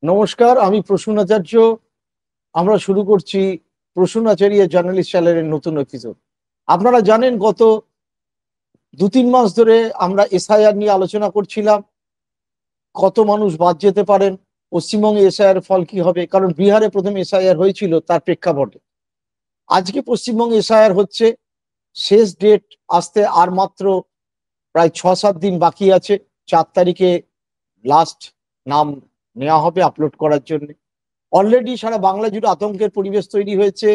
নমস্কার, আমি প্রসূন আচার্য। আমরা শুরু করছি প্রসূন আচার্য জার্নালিস্ট চ্যানেলের নতুন এপিসোড। আপনারা জানেন, গত 2-3 মাস ধরে আমরা এসআইআর নিয়ে আলোচনা করছিলাম। কত মানুষ বাদ যেতে পারেন, পশ্চিমবঙ্গে এসআইআর ফল কি হবে, কারণ বিহারে প্রথম এসআইআর হয়েছিল তার প্রেক্ষাপটে। আজকে পশ্চিমবঙ্গে এসআইআর হচ্ছে, শেষ ডেট আসতে আর মাত্র প্রায় 6-7 দিন বাকি আছে। 4 তারিখে লাস্ট নাম নেওয়া হবে আপলোড করার জন্য। অলরেডি সারা বাংলা জুড়ে আতঙ্কের পরিবেশ তৈরি হয়েছে।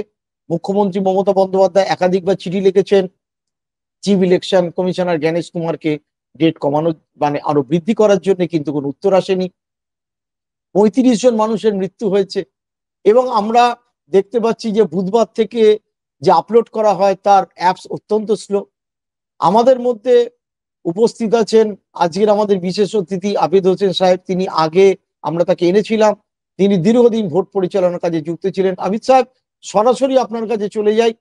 মুখ্যমন্ত্রী মমতা বন্দ্যোপাধ্যায় একাধিকবার চিঠি লিখেছেন চিফ ইলেকশন কমিশনার জ্ঞানেশ কুমারকে ডেট কমানো, মানে আরো বৃদ্ধি করার জন্য, কিন্তু কোনো উত্তর আসেনি। 35 জন মানুষের মৃত্যু হয়েছে এবং আমরা দেখতে পাচ্ছি যে বুধবার থেকে যে আপলোড করা হয় তার অ্যাপস অত্যন্ত স্লো। আমাদের মধ্যে উপস্থিত আছেন আজকের আমাদের বিশেষ অতিথি আবিদ হোসেন সাহেব। তিনি আগে আমরা তাকে এনেছিলাম, তিনি দীর্ঘদিন ভোট পরিচালনার কাজে যুক্ত ছিলেন। আবিদ সাহেব, সরাসরি আপনার কাছে চলে যাই,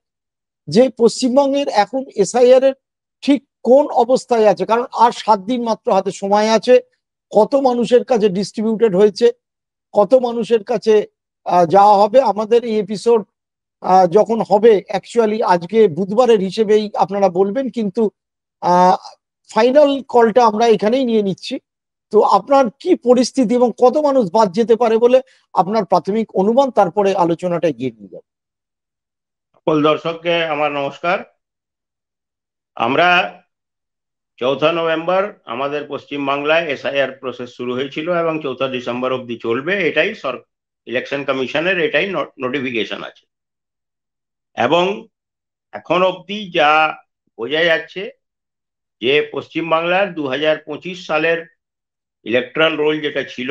যে পশ্চিমবঙ্গের এখন এসআইআর এর ঠিক কোন অবস্থায় আছে, কারণ আর 7 দিন মাত্র হাতে সময় আছে। কত মানুষের কাছে ডিস্ট্রিবিউটেড হয়েছে, কত মানুষের কাছে যাওয়া হবে? আমাদের এই এপিসোড যখন হবে, অ্যাকচুয়ালি আজকে বুধবারের হিসেবেই আপনারা বলবেন, কিন্তু ফাইনাল কলটা আমরা এখানেই নিয়ে নিচ্ছি। তো আপনার কি পরিস্থিতি এবং কত মানুষ বাদ যেতে পারে বলে আপনার প্রাথমিক অনুমান, তারপরে আলোচনাটা এগিয়ে নিয়ে যাবে। সকল দর্শককে আমার নমস্কার। আমরা 4 নভেম্বর আমাদের পশ্চিমবাংলায় এসআইআর প্রসেস শুরু হয়েছিল এবং 4 ডিসেম্বর অবধি চলবে, এটাই ইলেকশন কমিশনের এটাই নোটিফিকেশন আছে। এবং এখন অবধি যা বোঝা যাচ্ছে যে পশ্চিমবাংলার 2025 সালের ইলেকট্রাল রোল যেটা ছিল,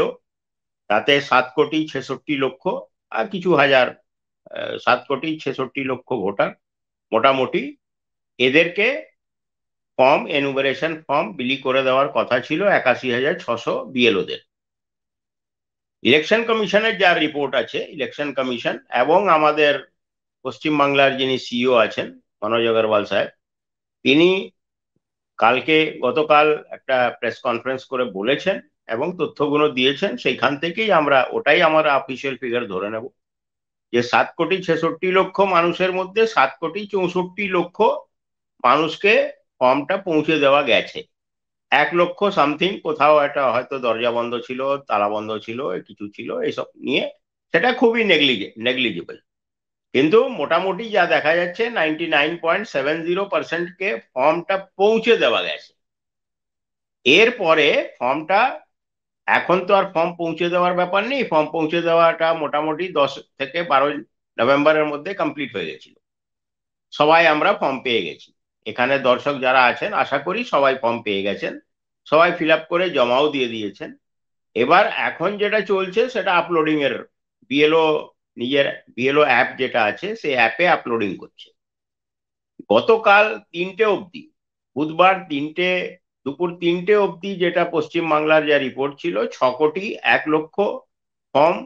তাতে 7,66,00,000 আর কিছু হাজার 7,66,00,000 ভোটার মোটামুটি এদেরকে ফর্ম এনুমারেশন ফর্ম বিলি করে দেওয়ার কথা ছিল 81,600 বিএলওদের। ইলেকশন কমিশনের যা রিপোর্ট আছে, ইলেকশন কমিশন এবং আমাদের পশ্চিমবাংলার যিনি সিইও আছেন মনোজ আগরওয়াল সাহেব, তিনি গতকাল একটা প্রেস কনফারেন্স করে বলেছেন এবং তথ্যগুলো দিয়েছেন। সেইখান থেকেই আমরা ওটাই আমার অফিসিয়াল ফিগার ধরে নেব যে 7,66,00,000 মানুষের মধ্যে 7,64,00,000 মানুষকে ফর্মটা পৌঁছে দেওয়া গেছে। 1,00,000 সামথিং কোথাও একটা হয়তো দরজা বন্ধ ছিল, তালা বন্ধ ছিল, কিছু ছিল, এইসব নিয়ে সেটা খুবই নেগলিজেবল। কিন্তু মোটামুটি যা দেখা যাচ্ছে 99.70% কে ফর্মটা পৌঁছে দেওয়া গেছে। এরপরে ফর্মটা, এখন তো আর ফর্ম পৌঁছে দেওয়ার ব্যাপার নেই, ফর্ম পৌঁছে দেওয়াটা মোটামুটি 10 থেকে 12 নভেম্বরের মধ্যে কমপ্লিট হয়ে গেছিল। সবাই আমরা ফর্ম পেয়ে গেছি। এখানে দর্শক যারা আছেন আশা করি সবাই ফর্ম পেয়ে গেছেন, সবাই ফিল আপ করে জমাও দিয়ে দিয়েছেন। এবার এখন যেটা চলছে সেটা আপলোডিং এর, বিএলও নিজের বিএলও অ্যাপ যেটা আছে সেই অ্যাপে আপলোডিং করছে। গতকাল 3টে অবধি, বুধবার দুপুর 3টে অবধি যেটা পশ্চিমবাংলার যা রিপোর্ট ছিল, 6,01,00,000 ফর্ম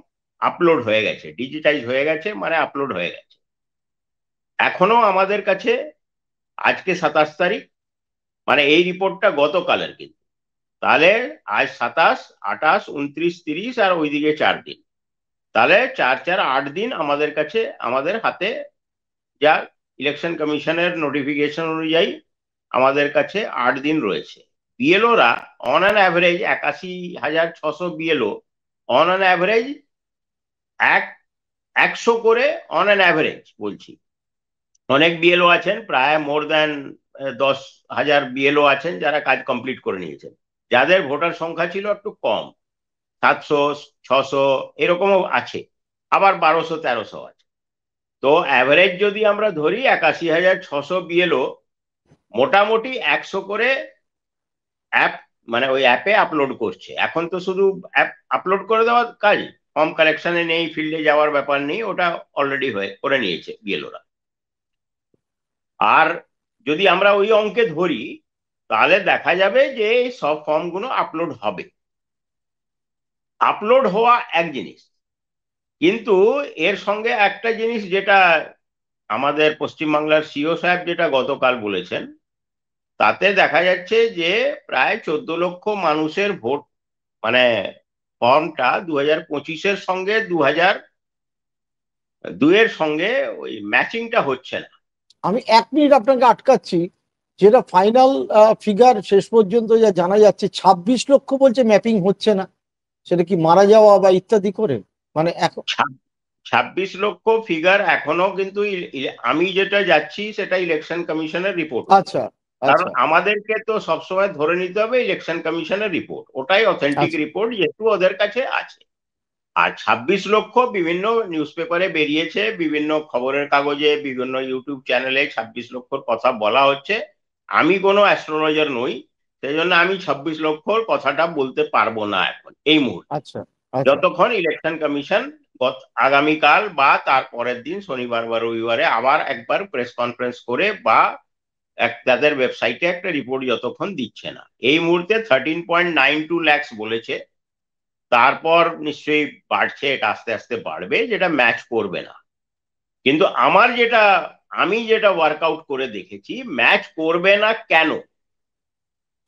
আপলোড হয়ে গেছে, ডিজিটাইজ হয়ে গেছে, মানে আপলোড হয়ে গেছে। এখনো আমাদের কাছে আজকে 27 তারিখ, মানে এই রিপোর্টটা গতকালের, কিন্তু তাহলে আজ 27, 28, 29, 30 আর ওইদিকে 4 দিন, তাহলে 4-4 8 দিন আমাদের কাছে, আমাদের হাতে যা ইলেকশন কমিশনের নোটিফিকেশন অনুযায়ী আমাদের কাছে 8 দিন রয়েছে। বিএলওরা on an average 81,600 BLO on an average 100 করে, অন অ্যান অ্যাভারেজ বলছি। অনেক বিএলও আছেন, প্রায় মোর দ্যান 10,000 বিএলও আছেন যারা কাজ কমপ্লিট করে নিয়েছেন, যাদের ভোটার সংখ্যা ছিল একটু কম, 700, 600 এরকমও আছে, আবার 1200-1300 আছে। তো অ্যাভারেজ যদি আমরা ধরি 81,600 বিএলও মোটামুটি 100 করে অ্যাপ, মানে ওই অ্যাপে আপলোড করছে। এখন তো শুধু অ্যাপ আপলোড করে দেওয়ার কাজ, ফর্ম কালেকশনে নেই, ফিল্ডে যাওয়ার ব্যাপার নেই, ওটা অলরেডি হয়ে করে নিয়েছে বিএলওরা। আর যদি আমরা ওই অঙ্কে ধরি তাহলে দেখা যাবে যে সব ফর্মগুলো আপলোড হবে। আপলোড হওয়া এক জিনিস, কিন্তু এর সঙ্গে একটা জিনিস যেটা আমাদের পশ্চিমবাংলার সিও সাহেব যেটা গতকাল বলেছেন, তাতে দেখা যাচ্ছে যে প্রায় 14 লক্ষ মানুষের ভোট, মানে ফর্মটা 2025-এর সঙ্গে 2002-এর সঙ্গে ওই ম্যাচিংটা হচ্ছে না। আমি 1 মিনিট আপনাকে আটকাচ্ছি। যেটা ফাইনাল ফিগার শেষ পর্যন্ত যা জানা যাচ্ছে 26 লক্ষ বলছে ম্যাপিং হচ্ছে না। সেটা কি মারা যাওয়া বা ইত্যাদি করে? মানে এখন 26 লক্ষ ফিগার এখনো কিন্তু আমি যেটা যাচ্ছি সেটা ইলেকশন কমিশনের রিপোর্ট। আচ্ছা কারণ আচ্ছা আমাদেরকে তো সবসময় ধরে নিতে হবে ইলেকশন কমিশনের রিপোর্ট, ওটাই অথেন্টিক আচ্ছা। রিপোর্ট যেহেতু ওদের কাছে আছে। আর 26 লক্ষ বিভিন্ন নিউজ পেপারে বেরিয়েছে, বিভিন্ন খবরের কাগজে, বিভিন্ন ইউটিউব চ্যানেলে 26 লক্ষর কথা বলা হচ্ছে। আমি কোনো অ্যাস্ট্রোলজার নই, সেই জন্য আমি 26 লক্ষর কথাটা বলতে পারবো না এখন এই মুহূর্তে, আচ্ছা আচ্ছা যতক্ষণ ইলেকশন কমিশন আগামীকাল বা তার পরের দিন শনিবার বা রবিবারে আবার একবার প্রেস কনফারেন্স করে বা তাদের ওয়েবসাইটে একটা রিপোর্ট যতক্ষণ দিচ্ছে না। এই মুহূর্তে 13.92 লাখ বলেছে, তারপর নিশ্চয়ই বাড়ছে, এটা আস্তে আস্তে বাড়বে, যেটা ম্যাচ করবে না। কিন্তু আমি যেটা ওয়ার্কআউট করে দেখেছি ম্যাচ করবে না কেন,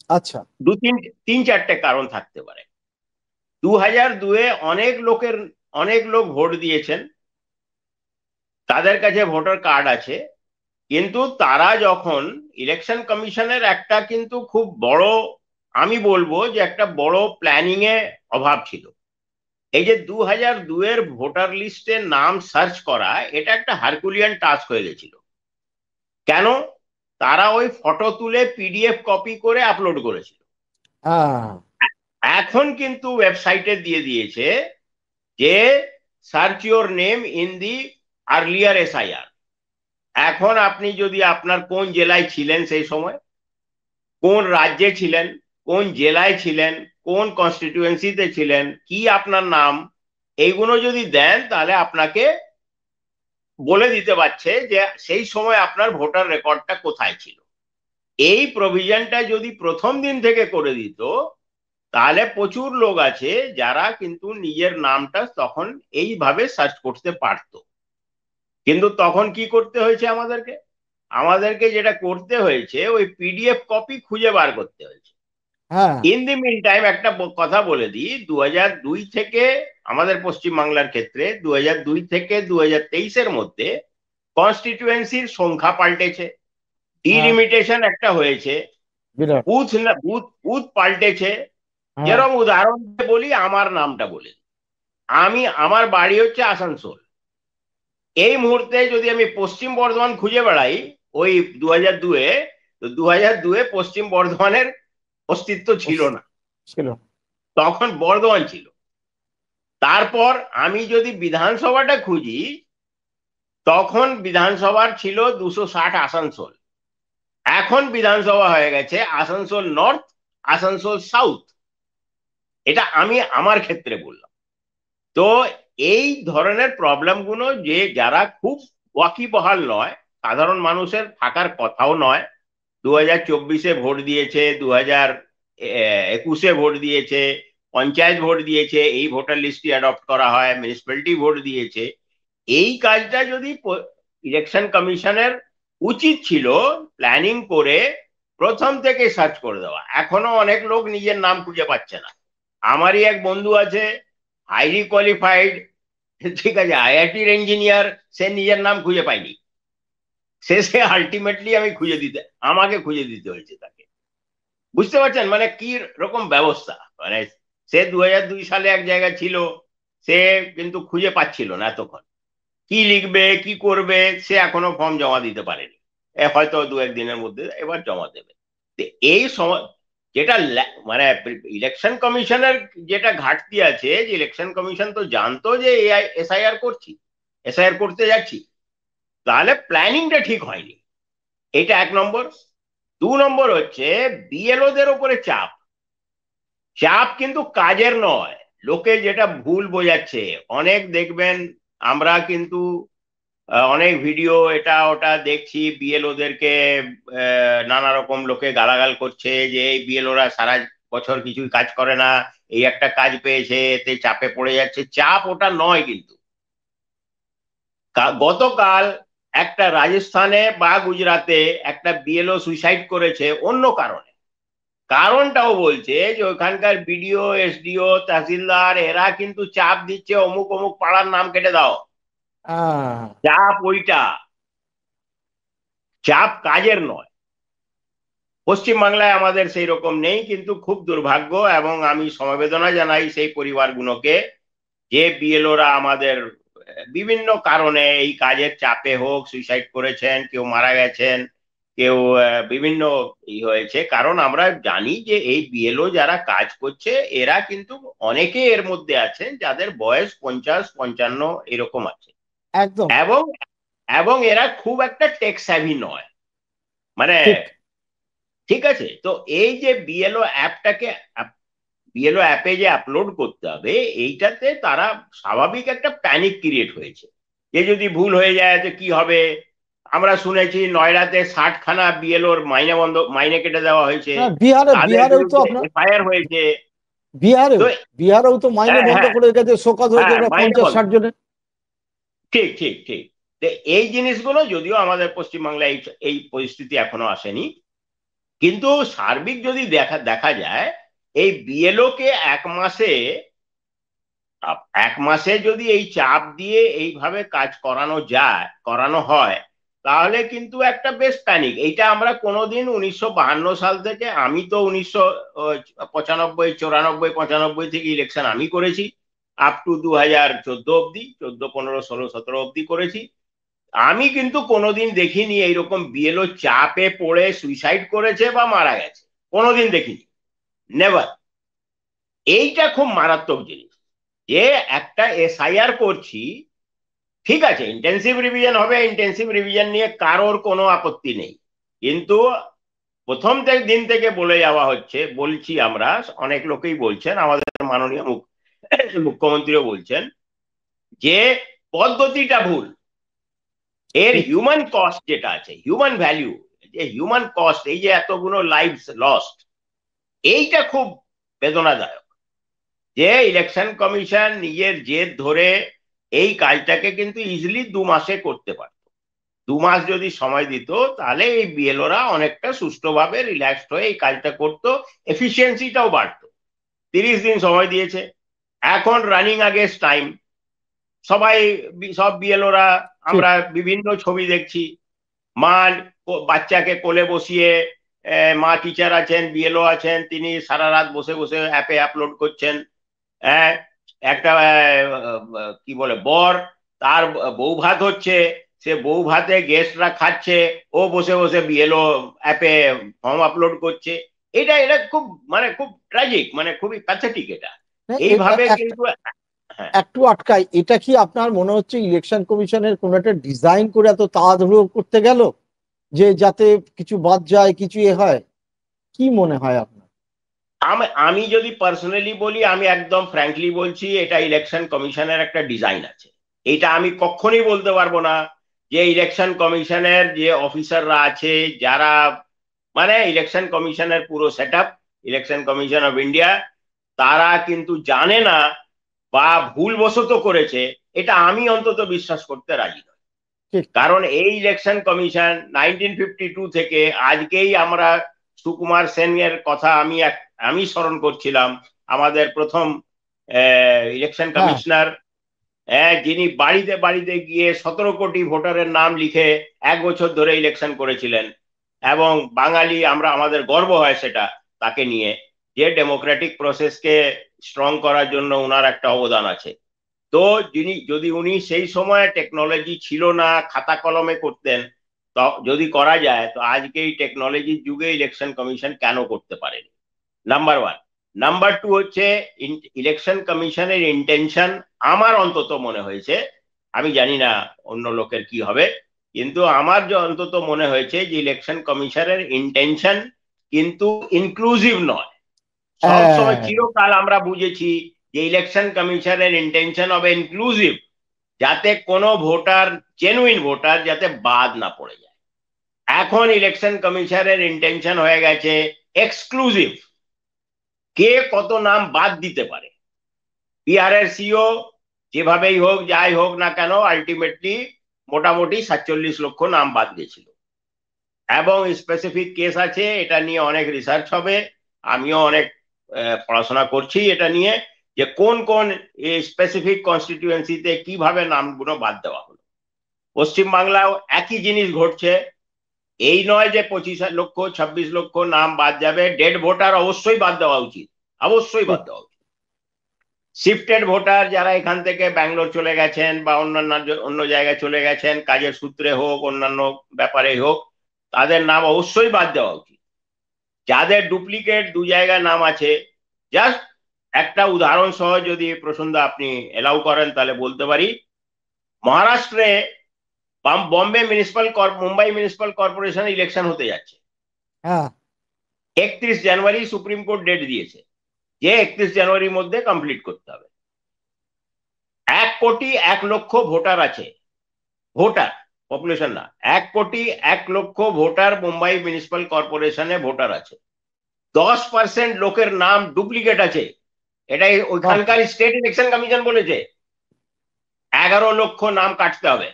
আচ্ছা তিন চারটে কারণ থাকতে পারে। 2002-এ অনেক লোক ভোট দিয়েছেন, তাদের কাছে ভোটার কার্ড আছে, কিন্তু তারা যখন ইলেকশন কমিশনের একটা কিন্তু খুব বড়, আমি বলবো যে একটা বড় প্ল্যানিং এ অভাব ছিল। এই যে 2002-এর ভোটার লিস্টে নাম সার্চ করা, এটা একটা হারকুলিয়ান টাস্ক হয়ে গেছিল। কেন? তারা ওই ফটো তুলে পিডিএফ কপি করে আপলোড করেছিল। হ্যাঁ এখন কিন্তু ওয়েবসাইটে দিয়ে দিয়েছে যে search your name in the earlier SIR. এখন আপনি যদি আপনার কোন জেলায় ছিলেন সেই সময়, কোন রাজ্যে ছিলেন, কোন জেলায় ছিলেন, কোন কনস্টিটিউয়েন্সিতে ছিলেন, কি আপনার নাম, এইগুলো যদি দেন তাহলে আপনাকে বলে দিতে পারছে যে সেই সময় আপনার ভোটার রেকর্ডটা কোথায় ছিল। এই প্রভিশনটা যদি প্রথম দিন থেকে করে দিত তাহলে প্রচুর লোক আছে যারা কিন্তু নিজের নামটা তখন এইভাবে সার্চ করতে পারতো। কিন্তু তখন কি করতে হয়েছে আমাদেরকে যেটা করতে হয়েছে ওই পিডিএফ কপি খুঁজে বার করতে হয়েছে। হ্যাঁ ইন দি মিন টাইম একটা কথা বলে দিই, 2002 থেকে আমাদের পশ্চিমবাংলার ক্ষেত্রে 2002 থেকে 2023-এর মধ্যে কনস্টিটিউয়েন্সির সংখ্যা পাল্টেছে, হ্যাঁ ডিলিমিটেশন একটা হয়েছে, বিরাট। বুথ পাল্টেছে। হ্যাঁ যেরকম উদাহরণ দিয়ে বলি, আমার নামটা বলি, আমার বাড়ি হচ্ছে আসানসোল। এই মুহূর্তে যদি আমি পশ্চিম বর্ধমান খুঁজে বেড়াই ওই 2002-এ, তো 2002-এ পশ্চিম বর্ধমানের অস্তিত্ব ছিল না, ছিল। তখন বর্ধমান ছিল। তারপর আমি যদি বিধানসভাটা খুঁজি, তখন বিধানসভার ছিল 260 আসানসোল, এখন বিধানসভা হয়ে গেছে আসানসোল নর্থ, আসানসোল সাউথ। এটা আমি আমার ক্ষেত্রে বললাম। তো এই ধরনের প্রবলেমগুলো যে যারা খুব ওয়াকিবহাল নয়, সাধারণ মানুষের থাকার কথাও নয়, 2024-এ ভোট দিয়েছে, 2021-এ ভোট দিয়েছে, পঞ্চায়েত ভোট দিয়েছে, এই ভোটার লিস্টটি অ্যাডপ্ট করা হয়, মিউনিসিপ্যালিটি ভোট দিয়েছে, এই কাজটা যদি ইলেকশন কমিশনের উচিত ছিল প্ল্যানিং করে প্রথম থেকে সার্চ করে দেওয়া। এখনো অনেক লোক নিজের নাম খুঁজে পাচ্ছে না। আমারই এক বন্ধু আছে, হাইলি কোয়ালিফাইড, ঠিক আছে, আইআইটির ইঞ্জিনিয়ার, সে নিজের নাম খুঁজে পায়নি, শেষে আলটিমেটলি আমাকে খুঁজে দিতে হয়েছে তাকে। বুঝতে পারছেন মানে কি রকম ব্যবস্থা? মানে সে 2002 সালে এক জায়গায় ছিল, সে কিন্তু খুঁজে পাচ্ছিল না এতক্ষণ, কি লিখবে কি করবে, সে এখনো ফর্ম জমা দিতে পারেনি, হয়তো 2-1 দিনের মধ্যে এবার জমা দেবে। তো এই সময় যেটা মানে ইলেকশন কমিশনের যেটা ঘাটতি আছে, যে ইলেকশন কমিশন তো জানতো যে এসআইআর করতে যাচ্ছি, তাহলে প্ল্যানিংটা ঠিক হয়নি। এটা 1 নম্বর। 2 নম্বর হচ্ছে বিএলওদের ওপরে চাপ। চাপ কিন্তু কাজের নয়, লোকে যেটা ভুল বোঝাচ্ছে, অনেক দেখবেন আমরা কিন্তু অনেক ভিডিও এটা ওটা দেখছি, বিএলওদেরকে নানা রকম লোকে গালাগাল করছে যে এই বিএলওরা সারা বছর কিছুই কাজ করে না, এই একটা কাজ পেয়েছে এতে চাপে পড়ে যাচ্ছে। চাপ ওটা নয় কিন্তু। গতকাল একটা রাজস্থানে বা গুজরাটে একটা বিএলও সুইসাইড করেছে অন্য কারণে, কারণটাও বলছে যে ওখানকার বিডিও, এসডিও, তহসিলদার এরা কিন্তু চাপ দিচ্ছে অমুক অমুক পাড়ার নাম কেটে দাও। আহ, চাপ ওইটা, চাপ কাজের নয়। পশ্চিমবাংলায় আমাদের সেই রকম নেই, কিন্তু খুব দুর্ভাগ্য, এবং আমি সমবেদনা জানাই সেই পরিবারগুলোকে যে বিএলওরা আমাদের বিভিন্ন কারণে এই কাজের চাপে হোক সুইসাইড করেছেন, কেউ মারা গেছেন, কেউ বিভিন্ন হয়েছে। কারণ আমরা জানি যে এই বিএলও যারা কাজ করছে এরা কিন্তু অনেকে এর মধ্যে আছেন যাদের বয়স 50-55 এরকম আছে, একদম এবং এবং এরা খুব একটা টেক স্যাভি নয়, মানে ঠিক। ঠিক আছে। তো এই যে বিএলও অ্যাপে যে আপলোড করতে হবে, এইটাতে তারা স্বাভাবিক একটা প্যানিক ক্রিয়েট হয়েছে যে যদি ভুল হয়ে যায় তো কি হবে। আমরা শুনেছি নয়ডাতে 60খানা বিএলওর মাইনে কেটে দেওয়া হয়েছে, হ্যাঁ, তাদের বিহারেও তো বিরুদ্ধে আপনার, এফআইআর হয়েছে। বিহারেও তো বিহারেও তো মাইনে হ্যাঁ, বন্ধ হ্যাঁ, করে রেখেছে, শোকজ হয়েছে হ্যাঁ, প্রায় মাইনে 50-60 জনের। ঠিক, ঠিক, ঠিক। তো এই জিনিসগুলো যদিও আমাদের পশ্চিমবাংলায় এই পরিস্থিতি এখনো আসেনি, কিন্তু সার্বিক যদি দেখা দেখা যায় এই বিএলও কে এক মাসে যদি এই চাপ দিয়ে এইভাবে কাজ করানো হয়, তাহলে কিন্তু একটা বেশ প্যানিক। এইটা আমরা কোনোদিন 1952 সাল থেকে, আমি তো 1995, 94, 95 থেকে ইলেকশন আমি করেছি, আপ টু 2014 অব্দি, 14, 15, 16, 17 অব্দি করেছি। আমি কিন্তু কোনোদিন দেখিনি এইরকম বিএলও চাপে পড়ে সুইসাইড করেছে বা মারা গেছে, কোনোদিন দেখিনি, নেভার। এইটা খুব মারাত্মক জিনিস যে একটা এসআইআর করছি, ঠিক আছে ইন্টেন্সিভ রিভিশন হবে, ইন্টেন্সিভ রিভিশন নিয়ে কারোর কোনো আপত্তি নেই, কিন্তু প্রথম দিন থেকে বলে যাওয়া হচ্ছে, বলছি আমরা, অনেক লোকেই বলছেন, আমাদের মাননীয় মুখ্যমন্ত্রীও বলছেন যে পদ্ধতিটা ভুল। এর ঠিক। হিউম্যান কস্ট যেটা আছে, হিউম্যান ভ্যালু, যে হিউম্যান কস্ট, এই যে এতগুলো লাইফস লস্ট, এইটা খুব বেদনাদায়ক। যে ইলেকশন কমিশন নিজের জেদ ধরে এই কাজটাকে কিন্তু ইজিলি 2 মাসে করতে পারত। 2 মাস যদি সময় দিত তাহলে এই বিএলওরা অনেকটা সুষ্ঠুভাবে রিল্যাক্সড হয়ে এই কাজটা করতো, এফিসিয়েন্সিটাও বাড়তো। 30 দিন সময় দিয়েছে, এখন রানিং আগেস্ট টাইম। সবাই, সব বিএলওরা, ঠিক। আমরা বিভিন্ন ছবি দেখছি, মা বাচ্চাকে কোলে বসিয়ে, মা টিচার আছেন, বিএলও আছেন, তিনি সারা রাত বসে বসে অ্যাপে আপলোড করছেন। হ্যাঁ, একটা কি বলে বর, তার বউ ভাত হচ্ছে, সে বউ ভাতে গেস্টরা খাচ্ছে, ও বসে বসে বিএলও অ্যাপে ফর্ম আপলোড করছে। এটা এটা খুব, মানে খুব ট্র্যাজিক, মানে খুবই প্যাথেটিক এটা। হ্যাঁ, এইভাবে কিন্তু, হ্যাঁ। একটু আটকাই, এটা কি আপনার মনে হচ্ছে ইলেকশন কমিশনের কোন একটা ডিজাইন করে এত তাড়াহুড়ো করতে গেল, যে যাতে কিছু বাদ যায়, কিছু হয়? কি মনে হয় আপনার? আমি যদি পার্সোনালি বলি, আমি একদম ফ্র্যাঙ্কলি বলছি, এটা ইলেকশন কমিশনের একটা ডিজাইন আছে। এটা আমি কখনোই বলতে পারবো না যে ইলেকশন কমিশনের যে অফিসাররা আছে, যারা, মানে ইলেকশন কমিশনের পুরো set up, election commission of India, তারা কিন্তু জানে না বা ভুলবশত করেছে, এটা আমি অন্তত বিশ্বাস করতে রাজি নই। ঠিক। কারণ এই ইলেকশন কমিশন 1952 থেকে আজকেই আমরা, সুকুমার সেন এর কথা আমি স্মরণ করছিলাম, আমাদের প্রথম ইলেকশন হ্যাঁ। কমিশনার, যিনি বাড়িতে বাড়িতে গিয়ে 17 কোটি ভোটারের নাম লিখে 1 বছর ধরে ইলেকশন করেছিলেন, এবং বাঙালি আমরা, আমাদের গর্ব হয় সেটা তাকে নিয়ে, যে ডেমোক্রেটিক প্রসেসকে স্ট্রং করার জন্য ওনার একটা অবদান আছে। তো যদি উনি সেই সময় টেকনোলজি ছিল না, খাতা কলমে করতেন, তো যদি করা যায়, তো আজকে এই টেকনোলজির যুগে ইলেকশন কমিশন কেন করতে পারেনি? Number one. নাম্বার টু হচ্ছে, ইলেকশন কমিশনের ইন্টেনশন, আমার অন্তত মনে হয়েছে, আমি জানি না অন্য লোকের কি হবে, কিন্তু আমার যে অন্তত মনে হয়েছে যে ইলেকশন কমিশনের ইন্টেনশন কিন্তু ইনক্লুসিভ নয়। সব সময় হ্যাঁ, চিরকাল আমরা বুঝেছি যে ইলেকশন কমিশনের ইন্টেনশন হবে ইনক্লুসিভ, যাতে কোনো ভোটার, জেনুইন ভোটার যাতে বাদ না পড়ে যায়। এখন ইলেকশন কমিশনের ইন্টেনশন হয়ে গেছে এক্সক্লুসিভ, কে কত নাম বাদ দিতে পারে। বিহারের সিও যেভাবেই হোক, যাই হোক না কেন, আলটিমেটলি মোটামুটি 47 লক্ষ নাম বাদ দিয়েছিল, এবং স্পেসিফিক কেস আছে, এটা নিয়ে অনেক রিসার্চ হবে, আমিও অনেক পড়াশোনা করছি এটা নিয়ে, যে কোন কোন স্পেসিফিক কনস্টিটিউয়েন্সিতে কিভাবে নামগুলো বাদ দেওয়া হলো। পশ্চিমবাংলাও একই জিনিস ঘটছে। এই নয় যে 25 লক্ষ 26 লক্ষ নাম বাদ যাবে, ডেড ভোটার অবশ্যই বাদ দেওয়া উচিত, অবশ্যই বাদ ঠিক। দেওয়া উচিত। শিফটেড ভোটার যারা এখান থেকে ব্যাঙ্গালোর চলে গেছেন বা অন্যান্য অন্য জায়গায় চলে গেছেন, কাজের সূত্রে হোক অন্যান্য ব্যাপারে হোক, তাদের নাম অবশ্যই বাদ দেওয়া উচিত। যাদের ডুপ্লিকেট দু জায়গায় নাম আছে, জাস্ট একটা উদাহরণ সহ যদি প্রসন্ন আপনি এলাউ করেন তাহলে বলতে পারি, মহারাষ্ট্রে Bombay municipal Mumbai municipal corporation election হতে যাচ্ছে। হ্যাঁ 31 জানুয়ারি সুপ্রিম কোর্ট ডেট দিয়েছে যে 31 জানুয়ারির মধ্যে কমপ্লিট করতে হবে। 1 কোটি 1 লক্ষ ভোটার আছে, ভোটার পপুলেশন না, 1 কোটি 1 লক্ষ ভোটার মুম্বাই মিউনিসিপাল কর্পোরেশনে ভোটার আছে। 10% লোকের নাম ডুপ্লিকেট আছে। এটাই ওইখানকার স্টেট ইলেকশন কমিশন বলেছে। 11 লক্ষ নাম কাটতে হবে।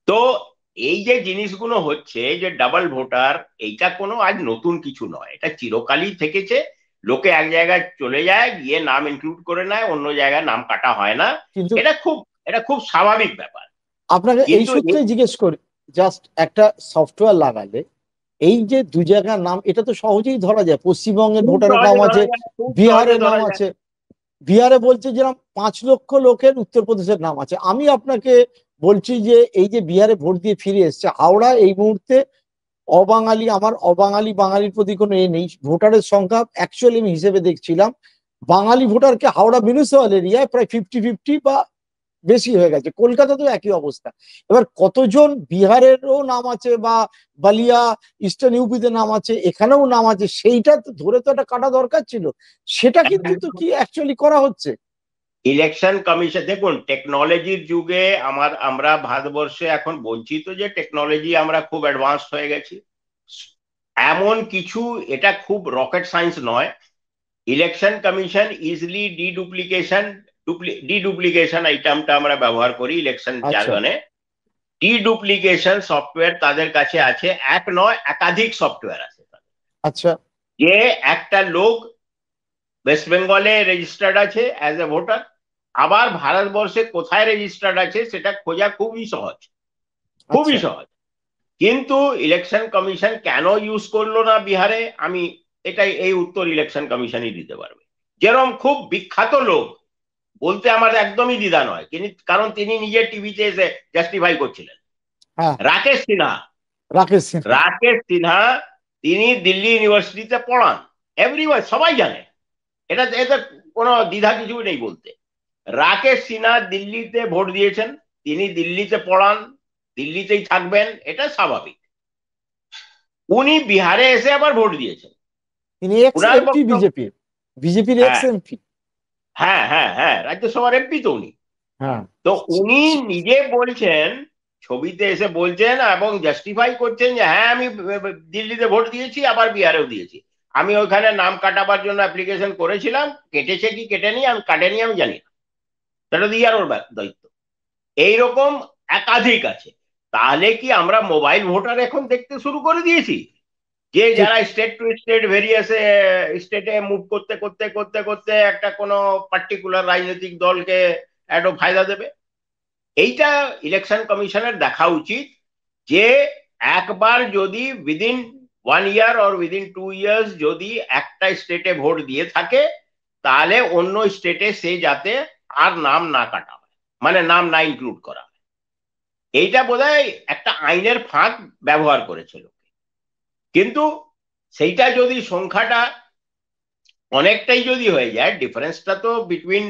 তো এই যে জিনিসগুলো হচ্ছে যে ডাবল ভোটার, এইটা কোনো আজ নতুন কিছু নয়, এটা চিরকালই থেকেছে। লোকে এক জায়গায় চলে যায়, গিয়ে নাম ইনক্লুড করে নেয়, অন্য জায়গায় নাম কাটা হয় না। কিন্তু এটা খুব স্বাভাবিক ব্যাপার। আপনাকে এই কিন্তু সূত্রে জিজ্ঞেস করি, জাস্ট একটা সফটওয়্যার লাগালে এই যে দু জায়গার নাম, এটা তো সহজেই ধরা যায়। পশ্চিমবঙ্গের খুব ভোটারের নাম সহজে আছে, ধরা যায়, খুব সহজে বিহারের নাম ধরা যায়। আছে। বিহারে বলছে যেরকম 5 লক্ষ লোকের উত্তরপ্রদেশের নাম আছে। আমি আপনাকে বলছি যে এই যে বিহারে ভোট দিয়ে ফিরে এসছে, হাওড়া এই মুহূর্তে অবাঙালি, আমার অবাঙালি বাঙালির প্রতি কোনো এ নেই, ভোটারের সংখ্যা অ্যাকচুয়ালি আমি হিসেবে দেখছিলাম, বাঙালি ভোটারকে হাওড়া মিউনিসিপাল এরিয়ায় প্রায় 50-50 বা বেশি হয়ে গেছে। কলকাতাতেও একই অবস্থা। এবার কতজন বিহারেরও নাম আছে বা বালিয়া ইস্টার্ন ইউপিতে নাম আছে, এখানেও নাম আছে, সেইটা তো ধরে তো একটা কাটা দরকার ছিল। সেটা কিন্তু তো কি অ্যাকচুয়ালি করা হচ্ছে। ইলেকশন কমিশন দেখুন, টেকনোলজির যুগে আমরা ভারতবর্ষে এখন বঞ্চিত, যে টেকনোলজি আমরা খুব অ্যাডভান্স হয়ে গেছি এমন কিছু, এটা খুব রকেট সায়েন্স নয়। ইলেকশন কমিশন ইজিলি ডিডুপ্লিকেশন এই টার্মটা আমরা ব্যবহার করি ইলেকশন আচ্ছা জার্গনে। ডিডুপ্লিকেশন সফটওয়্যার তাদের কাছে আছে, এক নয় একাধিক সফটওয়্যার আছে। আচ্ছা যে একটা লোক ওয়েস্ট বেঙ্গলে রেজিস্টার্ড আছে অ্যাজ এ ভোটার, আবার ভারতবর্ষে কোথায় রেজিস্টার্ড আছে সেটা খোঁজা খুবই সহজ, খুবই আচ্ছা। সহজ। কিন্তু ইলেকশন কমিশন কেন ইউজ করলো না বিহারে, আমি এই উত্তর ইলেকশন কমিশনই দিতে পারবে। যেরকম খুব বিখ্যাত লোক, বলতে আমার একদমই দ্বিধা নয়, কারণ তিনি নিজের টিভিতে এসে জাস্টিফাই করছিলেন, হ্যাঁ রাকেশ সিনহা। রাকেশ সিনহা। রাকেশ সিনহা তিনি দিল্লি ইউনিভার্সিটিতে পড়ান, এভরিওয়ান সবাই জানে, এতে কোনো দ্বিধা কিছু নেই বলতে। রাকেশ সিনহা দিল্লিতে ভোট দিয়েছেন, তিনি দিল্লিতে পড়ান, দিল্লিতেই থাকবেন, এটা স্বাভাবিক। উনি বিহারে এসে আবার ভোট দিয়েছেন। তিনি এক্স উনার এমপি, বক্তব্য, বিজেপির এক্স হ্যাঁ এমপি। হ্যাঁ হ্যাঁ হ্যাঁ, রাজ্যসভার এমপি তো উনি। হ্যাঁ তো উনি নিজে বলছেন, ছবিতে এসে বলছেন এবং জাস্টিফাই করছেন যে হ্যাঁ আমি দিল্লিতে ভোট দিয়েছি, আবার বিহারেও দিয়েছি। আমি ওখানে নাম কাটাবার জন্য অ্যাপ্লিকেশন করেছিলাম, কেটেছে কি কেটেনি আমি কাটেনি আমি জানি না, সেটা দিয়ে আর ওর দায়িত্ব। এইরকম একাধিক আছে। তাহলে কি আমরা মোবাইল ভোটার এখন দেখতে শুরু করে দিয়েছি, যে ঠিক। যারা স্টেট টু স্টেট ভেরিয়াস স্টেটে মুভ করতে করতে করতে করতে একটা কোনো পার্টিকুলার রাজনৈতিক দলকে একটা ফায়দা দেবে? এইটা ইলেকশন কমিশনের দেখা উচিত, যে একবার যদি within 1 year or within 2 years যদি একটা স্টেটে ভোট দিয়ে থাকে, তাহলে অন্য স্টেটে সে যাতে আর নাম না কাটা হয়, মানে নাম না ইনক্লুড করা হয়। এইটা বোধহয় একটা আইনের ফাঁক ব্যবহার করেছিল। কিন্তু সেইটা যদি সংখ্যাটা অনেকটাই যদি হয়ে যায়, ডিফারেন্সটা তো between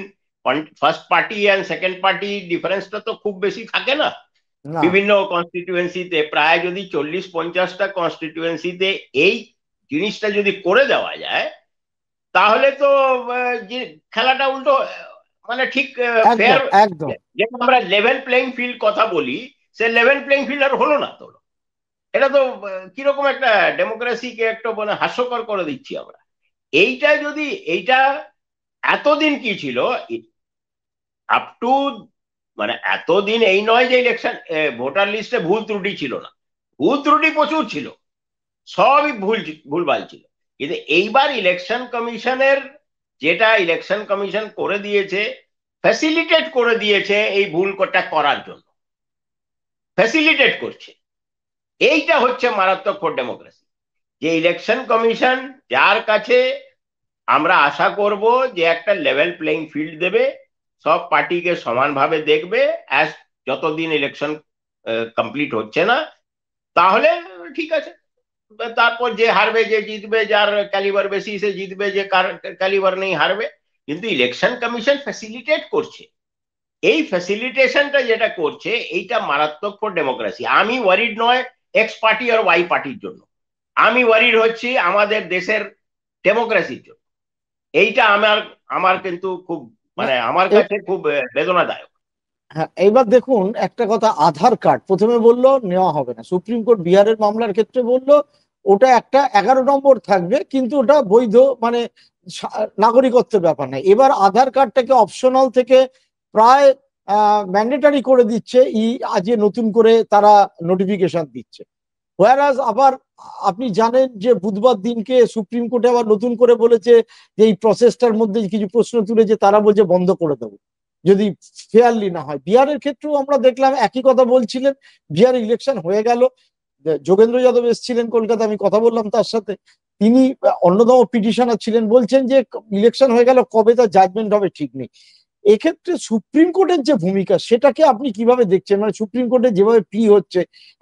first party and second party ডিফারেন্সটা তো খুব বেশি থাকে না। না বিভিন্ন কনস্টিটিউয়েন্সিতে প্রায় যদি 40-50টা কনস্টিটিউয়েন্সিতে এই জিনিসটা যদি করে দেওয়া যায়, তাহলে তো খেলাটা উল্টো, মানে ঠিক ফেয়ার, একদম একদম। যেটা আমরা লেভেল প্লেইং ফিল্ড কথা বলি, সে লেভেল প্লেইং ফিল্ড আর হলো না তো। এটা তো কিরকম একটা ডেমোক্রেসিকে একটা মানে হাস্যকর করে দিচ্ছি আমরা। এইটা এতদিন কি ছিল, আপ টু, মানে এতদিন এই নয় যে ইলেকশন ভোটার লিস্টে ভুল ত্রুটি ছিল না, ভুল ত্রুটি প্রচুর ছিল, সবই ভুলভাল ছিল। কিন্তু এইবার ইলেকশন কমিশনের যেটা ইলেকশন কমিশন করে দিয়েছে, ফ্যাসিলিটেট করে দিয়েছে এই ভুলটা করার জন্য, ফ্যাসিলিটেট করছে। এইটা হচ্ছে মারাত্মক ফর ডেমোক্রেসি, যে ইলেকশন কমিশন যার কাছে আমরা আশা করব যে একটা লেভেল প্লেইং ফিল্ড দেবে, সব পার্টিকে সমানভাবে দেখবে, অ্যাজ যতদিন ইলেকশন কমপ্লিট হচ্ছে না, তাহলে ঠিক আছে। তারপর যে হারবে যে জিতবে, যার ক্যালিবার বেশি সে জিতবে, যে কার ক্যালিবার নেই হারবে। কিন্তু ইলেকশন কমিশন ফ্যাসিলিটেট করছে, এই ফ্যাসিলিটেশনটা যেটা করছে এইটা মারাত্মক ফর ডেমোক্রেসি। আমি ওয়ারিড নয় এক্স পার্টি আর ওয়াই পার্টির জন্য, আমি ওয়ারিড হচ্ছি আমাদের দেশের ডেমোক্রেসির জন্য। এইটা আমার আমার কিন্তু খুব না, মানে আমার এ- কাছে খুব বেদনাদায়ক। হ্যাঁ, এইবার দেখুন একটা কথা, আধার কার্ড প্রথমে বললো নেওয়া হবে না, সুপ্রিম কোর্ট বিহারের মামলার ক্ষেত্রে বললো ওটা একটা 11 নম্বর থাকবে, কিন্তু ওটা বৈধ, মানে নাগরিকত্বের ব্যাপার নাই। এবার আধার কার্ডটাকে অপশনাল থেকে প্রায় ম্যান্ডেটারি করে দিচ্ছে, আজ নতুন করে তারা নোটিফিকেশন দিচ্ছে। হোয়ারাজ আবার আপনি জানেন যে বুধবার দিনকে সুপ্রিম কোর্টে আবার নতুন করে বলেছে যে এই প্রসেসটার মধ্যে কিছু প্রশ্ন তুলেছে, তারা বলছে বন্ধ করে দেবো যদি ফেয়ারলি না হয়। বিহারের ক্ষেত্রেও আমরা দেখলাম একই কথা বলছিলেন। বিহার ইলেকশন হয়ে গেল, যোগেন্দ্র যাদব এসেছিলেন কলকাতা, আমি কথা বললাম তার সাথে, তিনি অন্যতম পিটিশনার ছিলেন, বলছেন যে ইলেকশন হয়ে গেল, কবে তার জাজমেন্ট হবে ঠিক নেই। এক্ষেত্রে সুপ্রিম কোর্টের যে ভূমিকা সেটাকে আপনি কিভাবে দেখছেন? মানে সুপ্রিম কোর্টে যেভাবে প্লি হচ্ছে,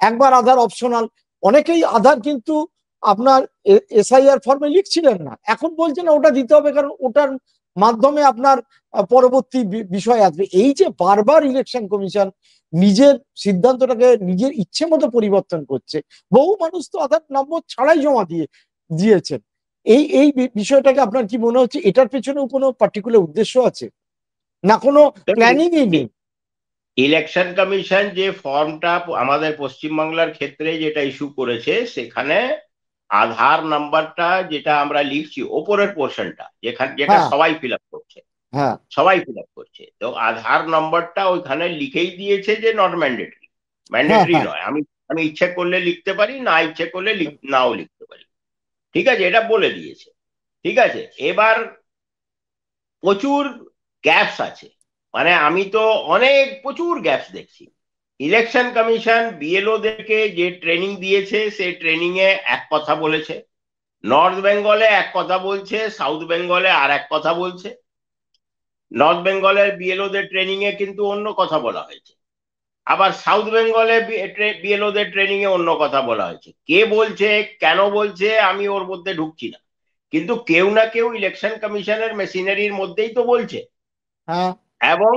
একবার আধার অপশনাল, অনেকেই আধার কিন্তু আপনার এসআইআর ফর্মে লিখছিলেন না, এখন বলছেন ওটা দিতে হবে কারণ ওটার মাধ্যমে আপনার পরবর্তী বিষয় আসবে। এই যে বারবার ইলেকশন কমিশন নিজের সিদ্ধান্তটাকে নিজের ইচ্ছে মতো পরিবর্তন করছে, বহু মানুষ তো আধার নম্বর ছাড়াই জমা দিয়েছেন। এই এই বিষয়টাকে আপনার কি মনে হচ্ছে, এটার পেছনেও কোনো পার্টিকুলার উদ্দেশ্য আছে, না কোনো প্ল্যানিংই নেই? ইলেকশন কমিশন যে ফর্মটা আমাদের পশ্চিমবাংলার ক্ষেত্রে যেটা ইস্যু করেছে, সেখানে আধার নাম্বারটা যেটা আমরা লিখছি ওপরের পোর্শনটা, যেটা হ্যাঁ, সবাই ফিল আপ করছে, হ্যাঁ, সবাই ফিল আপ করছে, তো আধার নাম্বারটা ওইখানে লিখেই দিয়েছে যে নট ম্যান্ডেটরি, হ্যাঁ, ম্যান্ডেটরি হ্যাঁ, নয়। আমি আমি ইচ্ছে করলে লিখতে পারি, না ইচ্ছে করলে নাও লিখতে পারি। ঠিক আছে, এটা বলে দিয়েছে। ঠিক আছে, এবার প্রচুর গ্যাপস আছে, মানে আমি তো অনেক প্রচুর গ্যাপস দেখছি। ইলেকশন কমিশন বিএলও দেরকে যে ট্রেনিং দিয়েছে, সেই ট্রেনিং এ এক কথা বলেছে, নর্থ বেঙ্গলে এক কথা বলছে, সাউথ বেঙ্গলে আর এক কথা বলছে। নর্থ বেঙ্গলের বিএলও দের ট্রেনিং এ কিন্তু অন্য কথা বলা হয়েছে, আবার সাউথ বেঙ্গলে বিএলও দের ট্রেনিং এ অন্য কথা বলা হয়েছে। কে বলছে, কেন বলছে, আমি ওর মধ্যে ঢুকছি না, কিন্তু কেউ না কেউ ইলেকশন কমিশনের মেশিনারির মধ্যেই তো বলছে। হ্যাঁ, এবং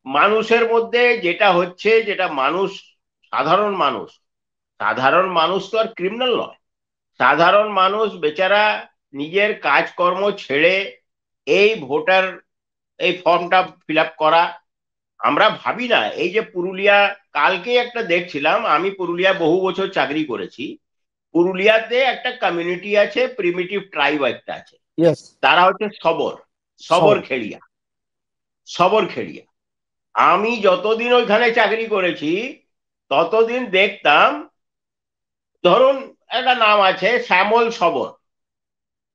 মানুষের মধ্যে যেটা হচ্ছে, যেটা মানুষ, সাধারণ মানুষ, সাধারণ মানুষ তো আর ক্রিমিনাল নয়, সাধারণ মানুষ বেচারা নিজের কাজকর্ম ছেড়ে এই ভোটার এই ফর্মটা ফিল আপ করা। আমরা ভাবি না, এই যে পুরুলিয়া, কালকে একটা দেখছিলাম, আমি পুরুলিয়া বহু বছর চাকরি করেছি, পুরুলিয়াতে একটা কমিউনিটি আছে, প্রিমিটিভ ট্রাইব একটা আছে, ইয়েস, তারা হচ্ছে সবর, সবর সব, খেড়িয়া, সবর খেড়িয়া। আমি যতদিন ওইখানে চাকরি করেছি ততদিন দেখতাম, ধরুন একটা নাম আছে শ্যামল সবর,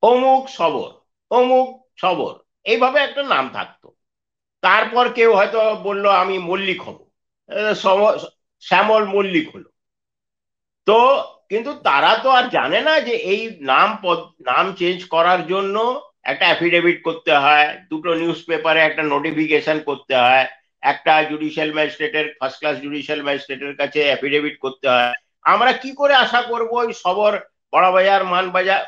অমুক সবর, অমুক সবর, এইভাবে একটা নাম থাকতো। তারপর কেউ হয়তো বললো আমি মল্লিক হব, শ্যামল মল্লিক হলো। তো কিন্তু তারা তো আর জানে না যে এই নাম চেঞ্জ করার জন্য একটা অ্যাফিডেভিট করতে হয়, দুটো নিউজ পেপারে একটা নোটিফিকেশন করতে হয়, একটা জুডিশিয়াল ম্যাজিস্ট্রেটের, ফার্স্ট ক্লাস জুডিশিয়াল ম্যাজিস্ট্রেটের কাছে অ্যাফিডেভিট করতে হয়। আমরা কি করে আশা করব ওই সবর, বড়বাজার মানবাজার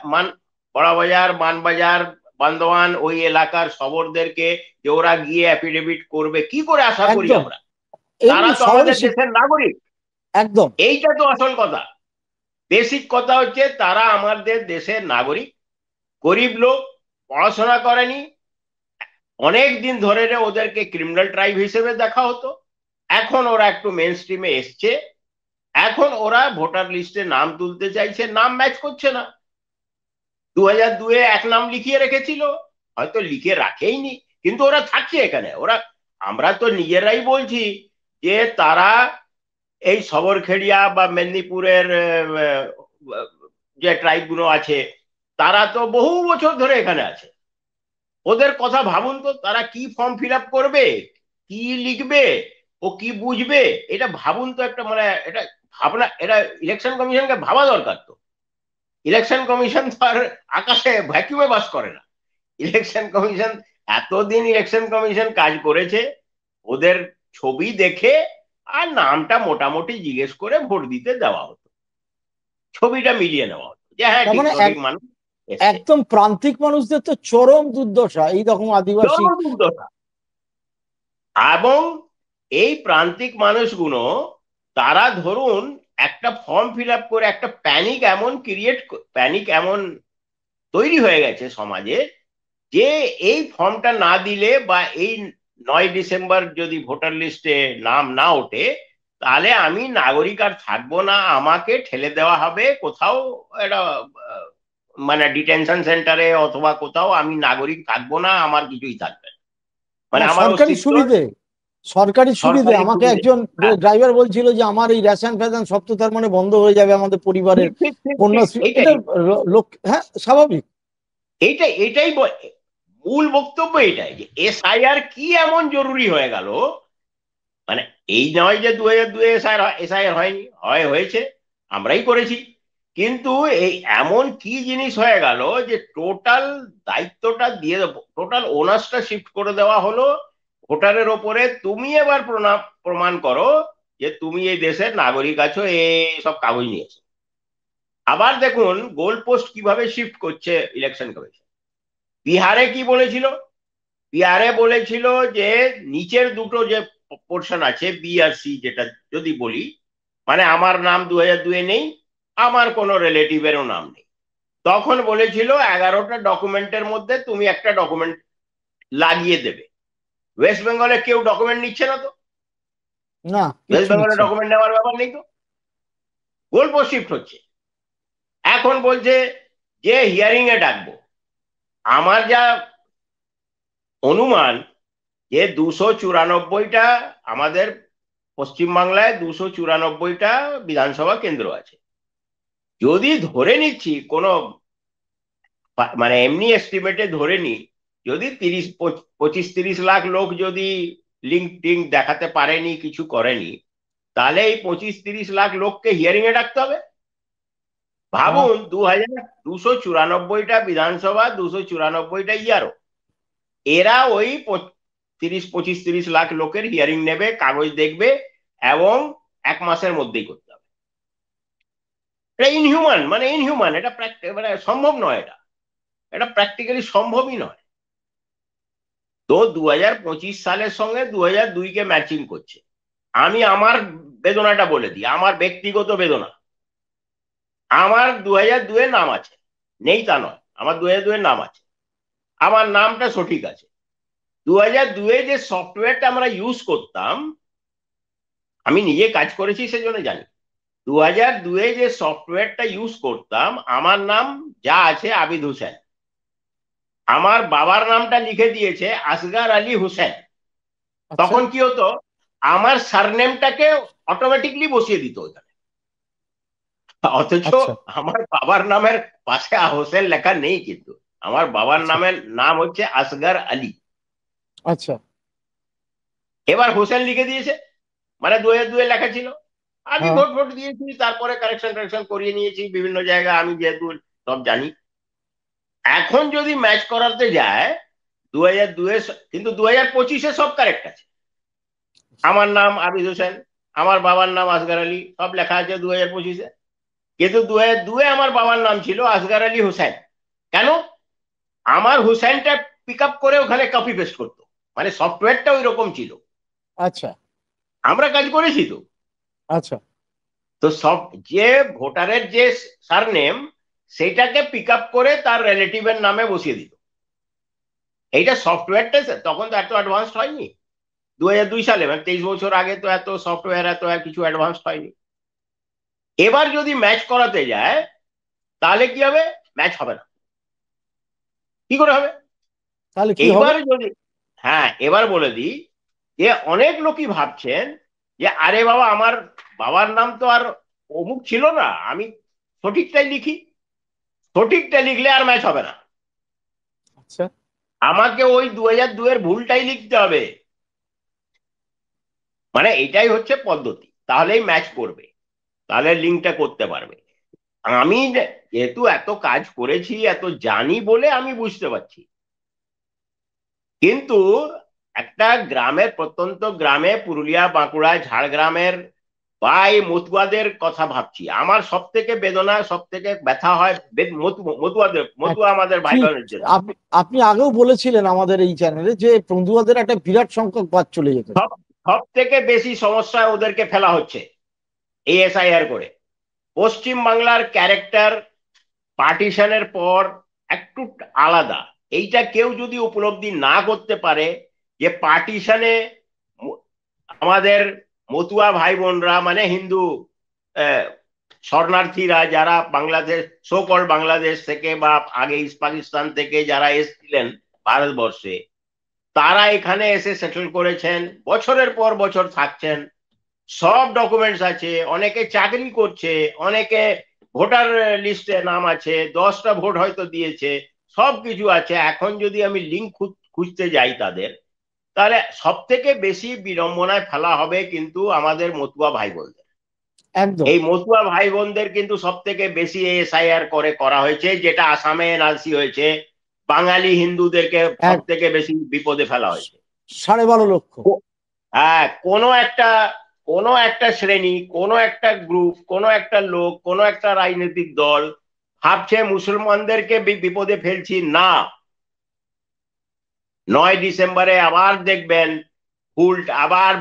বড়বাজার মানবাজার বান্দোয়ান ওই এলাকার সবরদেরকে যে ওরা গিয়ে অ্যাফিডেভিট করবে, কি করে আশা করি একদম। আমরা? তারা এমনি তো শহরে আমাদের দেশের নাগরিক। একদম, এইটা তো আসল কথা, বেসিক কথা হচ্ছে তারা আমাদের দেশের নাগরিক, গরিব লোক, পড়াশোনা করেনি, অনেক দিন ধরে ওদেরকে ক্রিমিনাল ট্রাইব হিসেবে দেখা হতো। এখন ওরা একটু মেন স্ট্রিমে এসছে, এখন ওরা ভোটার লিস্টে নাম তুলতে চাইছে, নাম ম্যাচ করছে না। 2002-এ এক নাম লিখিয়ে রেখেছিল, হয়তো লিখে রাখেইনি, কিন্তু ওরা থাকছে এখানে। ওরা, আমরা তো নিজেরাই বলছি যে তারা এই সবরখেড়িয়া বা মেদিনীপুরের যে ট্রাইব গুলো আছে, তারা তো বহু বছর ধরে এখানে আছে। ওদের কথা ভাবুন তো, তারা কি ফর্ম ফিল আপ করবে, কি লিখবে, ও কি বুঝবে, এটা ভাবুন তো একটা, মানে এটা ভাবনা, এটা ইলেকশন কমিশনকে ভাবা দরকার তো। ইলেকশন কমিশন তো আর আকাশে ভ্যাকুয়ামে বাস করে না। ইলেকশন কমিশন, এতদিন ইলেকশন কমিশন কাজ করেছে, ওদের ছবি দেখে আর নামটা মোটামুটি জিজ্ঞেস করে ভোট দিতে দেওয়া হতো, ছবিটা মিলিয়ে নেওয়া হতো যে হ্যাঁ তার ঠিক মানে সঠিক মানুষ এসছে। একদম প্রান্তিক মানুষদের তো চরম দুর্দশা এই রকম আদিবাসী। জনদুর্দশা। এবং এই প্রান্তিক মানুষগুলো, তারা ধরুন একটা ফর্ম ফিল আপ করে একটা প্যানিক এমন তৈরি হয়ে গেছে সমাজে, যে এই ফর্মটা না দিলে বা এই 9 ডিসেম্বর যদি ভোটার লিস্টে নাম না ওঠে, তাহলে আমি নাগরিক আর থাকবো না, আমাকে ঠেলে দেওয়া হবে কোথাও একটা মানে ডিটেনশন সেন্টারে, অথবা কোথাও আমি নাগরিক থাকবো না, আমার কিছুই থাকবে না, মানে না, আমার সরকারি অস্তিত্ব। সুবিধে, সরকারি সুবিধে। সরকারি আমাকে সুবিধে। একজন হ্যাঁ, ড্রাইভার বলছিল যে আমার এই রেশন ফ্যাশন সব তো তার মানে বন্ধ হয়ে যাবে আমাদের পরিবারের ঠিক ঠিক ঠিক ঠিক কন্যাশ্রী, এটা এইটাই, লোক, হ্যাঁ স্বাভাবিক। এটাই মূল বক্তব্য এটাই, যে এসআইআর কি এমন জরুরি হয়ে গেল। মানে এই নয় যে 2002 এসআইআর হয়নি, হয়েছে, আমরাই করেছি, কিন্তু এই এমন কি জিনিস হয়ে গেল যে টোটাল দায়িত্বটা দিয়ে দেবো, টোটাল ওনার্সটা শিফট করে দেওয়া হলো ভোটারের ওপরে। তুমি এবার প্রমাণ করো যে তুমি এই দেশের নাগরিক আছো, এই সব কাগজ নিয়েছো। আবার দেখুন গোল পোস্ট কিভাবে শিফট করছে ইলেকশন কমিশন। বিহারে কি বলেছিল? বিহারে বলেছিল যে নিচের দুটো যে পোর্শন আছে, বি আর সি, যেটা যদি বলি, মানে আমার নাম 2002 নেই, আমার কোনো রিলেটিভেরও নাম নেই, তখন বলেছিল 11টা ডকুমেন্টের মধ্যে তুমি একটা ডকুমেন্ট লাগিয়ে দেবে। ওয়েস্ট বেঙ্গলে কেউ ডকুমেন্ট নিচ্ছে না তো, না, ওয়েস্ট কিচ্ছু বেঙ্গলে নিচ্ছে না। ডকুমেন্ট নেওয়ার ব্যাপার নেই তো। গোল পোস্ট শিফট হচ্ছে। এখন বলছে যে হিয়ারিং এ ডাকবো। আমার যা অনুমান, যে 294টা, আমাদের পশ্চিমবাংলায় 294টা বিধানসভা কেন্দ্র আছে। যদি ধরে নিচ্ছি কোনো মানে এমনি এস্টিমেটে ধরে নি, যদি 25-30 লাখ লোক যদি লিঙ্ক টিঙ্ক দেখাতে পারেনি, কিছু করেনি, তাহলে এই 25-30 লাখ লোককে হিয়ারিং এ ডাকতে হবে। হ্যাঁ, ভাবুন 294টা বিধানসভা, 294টা ইয়ারও, এরা ওই 25-30 লাখ লোকের হিয়ারিং নেবে, কাগজ দেখবে, এবং 1 মাসের মধ্যেই করতে হবে। এটা ইনহিউম্যান, মানে ইনহিউম্যান, এটা মানে সম্ভব নয়, এটা এটা প্র্যাকটিক্যালি সম্ভবই নয়। তো 2025 সালের সঙ্গে 2002কে ম্যাচিং করছে। আমি আমার বেদনাটা বলে দিই, আমার ব্যক্তিগত বেদনা। আমার 2002 নাম আছে, নেই তা নয়, আমার 2002 নাম আছে, আমার নামটা সঠিক আছে। 2002 যে সফটওয়্যারটা আমরা ইউজ করতাম, আমি নিজে কাজ করেছি সেজন্য জানি। 2002 যে সফটওয়্যারটা ইউজ করতাম, আমার নাম যা আছে আবিদ হোসেন, আমার বাবার নামটা লিখে দিয়েছে আসগার আলী হোসেন। আচ্ছা তখন কি হতো, আমার সারনেমটাকে অটোমেটিকলি বসিয়ে দিত ওখানে, অথচ আচ্ছা আমার বাবার নামের পাশে হোসেন লেখা নেই, কিন্তু আমার বাবার আচ্ছা নামের নাম হচ্ছে আসগার আলী। আচ্ছা এবার হোসেন লিখে দিয়েছে, মানে 2002 লেখা ছিল। আমি হ্যাঁ, ভোট ভোট দিয়েছি, তারপরে কারেকশন টারেকশন করিয়ে নিয়েছি বিভিন্ন জায়গায়, আমি যেহেতু সব জানি। এখন যদি ম্যাচ করাতে যায় 2002, কিন্তু 2025-এ সব কারেক্ট আছে। আমার নাম আবিদ হোসেন, আমার বাবার নাম আসগার আলী, সব লেখা আছে 2025-এ। কিন্তু 2002 আমার বাবার নাম ছিল আসগার আলী হোসেন। কেন? আমার হোসেনটা পিক আপ করে ওখানে কপি পেস্ট করতো, মানে সফটওয়্যারটা ওই রকম ছিল। আচ্ছা আমরা কাজ করেছি তো। আচ্ছা তো সব যে ভোটারের যে সারনেম, সেটাকে পিক আপ করে তার রিলেটিভের নামে বসিয়ে দিত। এইটা সফটওয়্যারটা তখন তো এত অ্যাডভান্স হয়নি। 2002 সালে, মানে 23 বছর আগে তো এত সফটওয়্যার, এত কিছু অ্যাডভান্স হয়নি। এবার যদি ম্যাচ করাতে যায়, তাহলে কি হবে? ম্যাচ হবে না। কি করে হবে? তাহলে কি হবে? এইবার যদি, হ্যাঁ এবার বলে দিই, যে অনেক লোকই ভাবছেন যে আরে বাবা, আমার বাবার নাম তো আর অমুক ছিল না, আমি সঠিকটাই লিখি। সঠিকটা লিখলে আর ম্যাচ হবে না, আচ্ছা। আমাকে ওই 2002 এর ভুলটাই লিখতে হবে। মানে এটাই হচ্ছে পদ্ধতি, তাহলেই ম্যাচ করবে, তাহলে লিঙ্কটা করতে পারবে। আমি যেহেতু এত কাজ করেছি, এত জানি বলে আমি বুঝতে পারছি। কিন্তু একটা গ্রামের, প্রত্যন্ত গ্রামে, পুরুলিয়া, বাঁকুড়া, ঝাড়গ্রামের বা এই মতুয়াদের কথা ভাবছি, আমার সব থেকে বেদনা, সব থেকে ব্যথা হয় মতুয়াদের, হ্যাঁ, মতুয়া আমাদের ভাই ঠিক। বোনের জন্য। আপনি আপনি আগেও বলেছিলেন আমাদের এই চ্যানেলে যে পড়ুয়াদের একটা বিরাট সংখ্যক বাদ চলে যেত। সব সব থেকে বেশি সমস্যায় ওদেরকে ফেলা হচ্ছে এই এসআইআর করে। পশ্চিম বাংলার ক্যারেক্টার পার্টিশনের পর একটু আলাদা। এইটা কেউ যদি উপলব্ধি না করতে পারে যে পার্টিশনে আমাদের মতুয়া ভাই বোনরা, মানে হিন্দু আহ, শরণার্থীরা যারা বাংলাদেশ, সোকল বাংলাদেশ থেকে বা আগে ইস্ট পাকিস্তান থেকে যারা এসেছিলেন ভারতবর্ষে, তারা এখানে এসে সেটেল করেছেন, বছরের পর বছর থাকছেন, সব ডকুমেন্টস আছে, অনেকে চাকরি করছে, অনেকে ভোটার লিস্টে নাম আছে, 10টা ভোট হয়তো দিয়েছে, সব কিছু আছে। এখন যদি আমি লিঙ্ক খুঁজতে যাই তাদের, তাহলে সব থেকে বেশি বিড়ম্বনায় ফেলা হবে কিন্তু আমাদের মতুয়া ভাই বোনদের। একদম। এই মতুয়া ভাই বোনদের কিন্তু সব থেকে বেশি এসআইআর করে করা হয়েছে, যেটা আসামে এনআরসি হয়েছে। বাঙালি হিন্দুদেরকে সব এক থেকে বেশি বিপদে ফেলা হয়েছে। 12.5 লক্ষ। হ্যাঁ, কোনো একটা শ্রেণী, কোনো একটা গ্রুপ, কোনো একটা লোক, কোনো একটা রাজনৈতিক দল ভাবছে মুসলমানদেরকে বিপদে ফেলছি না। 9 ডিসেম্বরে আবার দেখবেন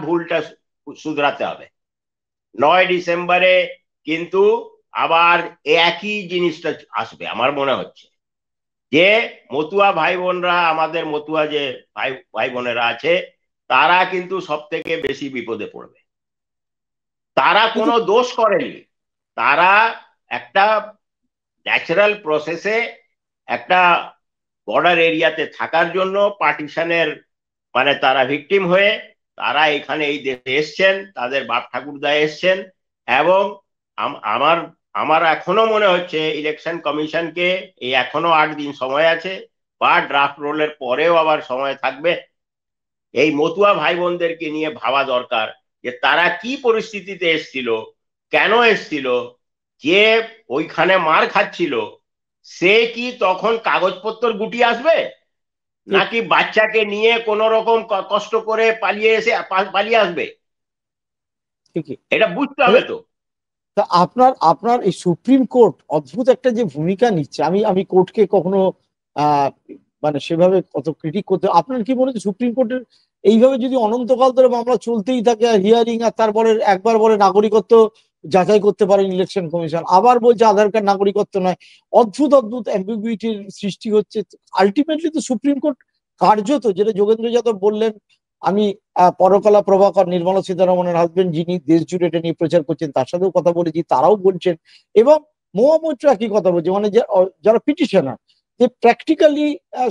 ভুলটা শুধরাতে হবে। 9 ডিসেম্বরে কিন্তু আবার একই জিনিসটা আসবে আমার মনে হচ্ছে, যে মতুয়া ভাই বোনরা, আমাদের মতুয়া যে ভাই ভাই বোনেরা আছে, তারা কিন্তু সব থেকে বেশি বিপদে পড়বে। তারা কিন্তু কোনো দোষ করেনি, তারা একটা ন্যাচারাল প্রসেসে একটা বর্ডার এরিয়াতে থাকার জন্য পার্টিশনের, মানে তারা ভিকটিম হয়ে তারা এখানে এই দেশে এসছেন, তাদের বাপ ঠাকুরদা এসছেন। এবং আমার আমার এখনো মনে হচ্ছে ইলেকশন কমিশনকে এই এখনো 8 দিন সময় আছে, বা ড্রাফট রোলের পরেও আবার সময় থাকবে, এই মতুয়া ভাই বোনদেরকে নিয়ে ভাবা দরকার যে তারা কি পরিস্থিতিতে এসছিল, কেন এসছিল, যে ওইখানে মার খাচ্ছিল, সে কি তখন কাগজপত্র গুটিয়ে আসবে, ঠিক। নাকি বাচ্চাকে নিয়ে কোন রকম কষ্ট করে পালিয়ে আসবে? ঠিকই। এটা বুঝতে হবে তো। তা আপনার আপনার এই সুপ্রিম কোর্ট অদ্ভুত একটা যে ভূমিকা নিচ্ছে, আমি আমি কোর্টকে কখনো আহ মানে সেভাবে কত ক্রিটিক করতে, আপনার কি মনে হচ্ছে সুপ্রিম কোর্টের এইভাবে যদি অনন্তকাল ধরে মামলা চলতেই থাকে, আর হিয়ারিং, আর তারপরে একবার বলে নাগরিকত্ব যাচাই করতে পারেন ইলেকশন কমিশন, আবার বলছে আধার কার্ড নাগরিকত্ব নয়, অদ্ভুত অদ্ভুত অ্যাম্বিগুইটির সৃষ্টি হচ্ছে। আলটিমেটলি তো সুপ্রিম কোর্ট কার্যত, যেটা যোগেন্দ্র যাদব বললেন, আমি পরকলা প্রভাকর, নির্মলা সীতারমনের হাজবেন্ড, যিনি দেশ জুড়ে এটা নিয়ে প্রচার করছেন, তার সাথেও কথা বলেছি, তারাও বলছেন। এবং মহুয়া মৈত্র একই কথা বলছে, মানে যারা পিটিশনার, যে প্র্যাকটিক্যালি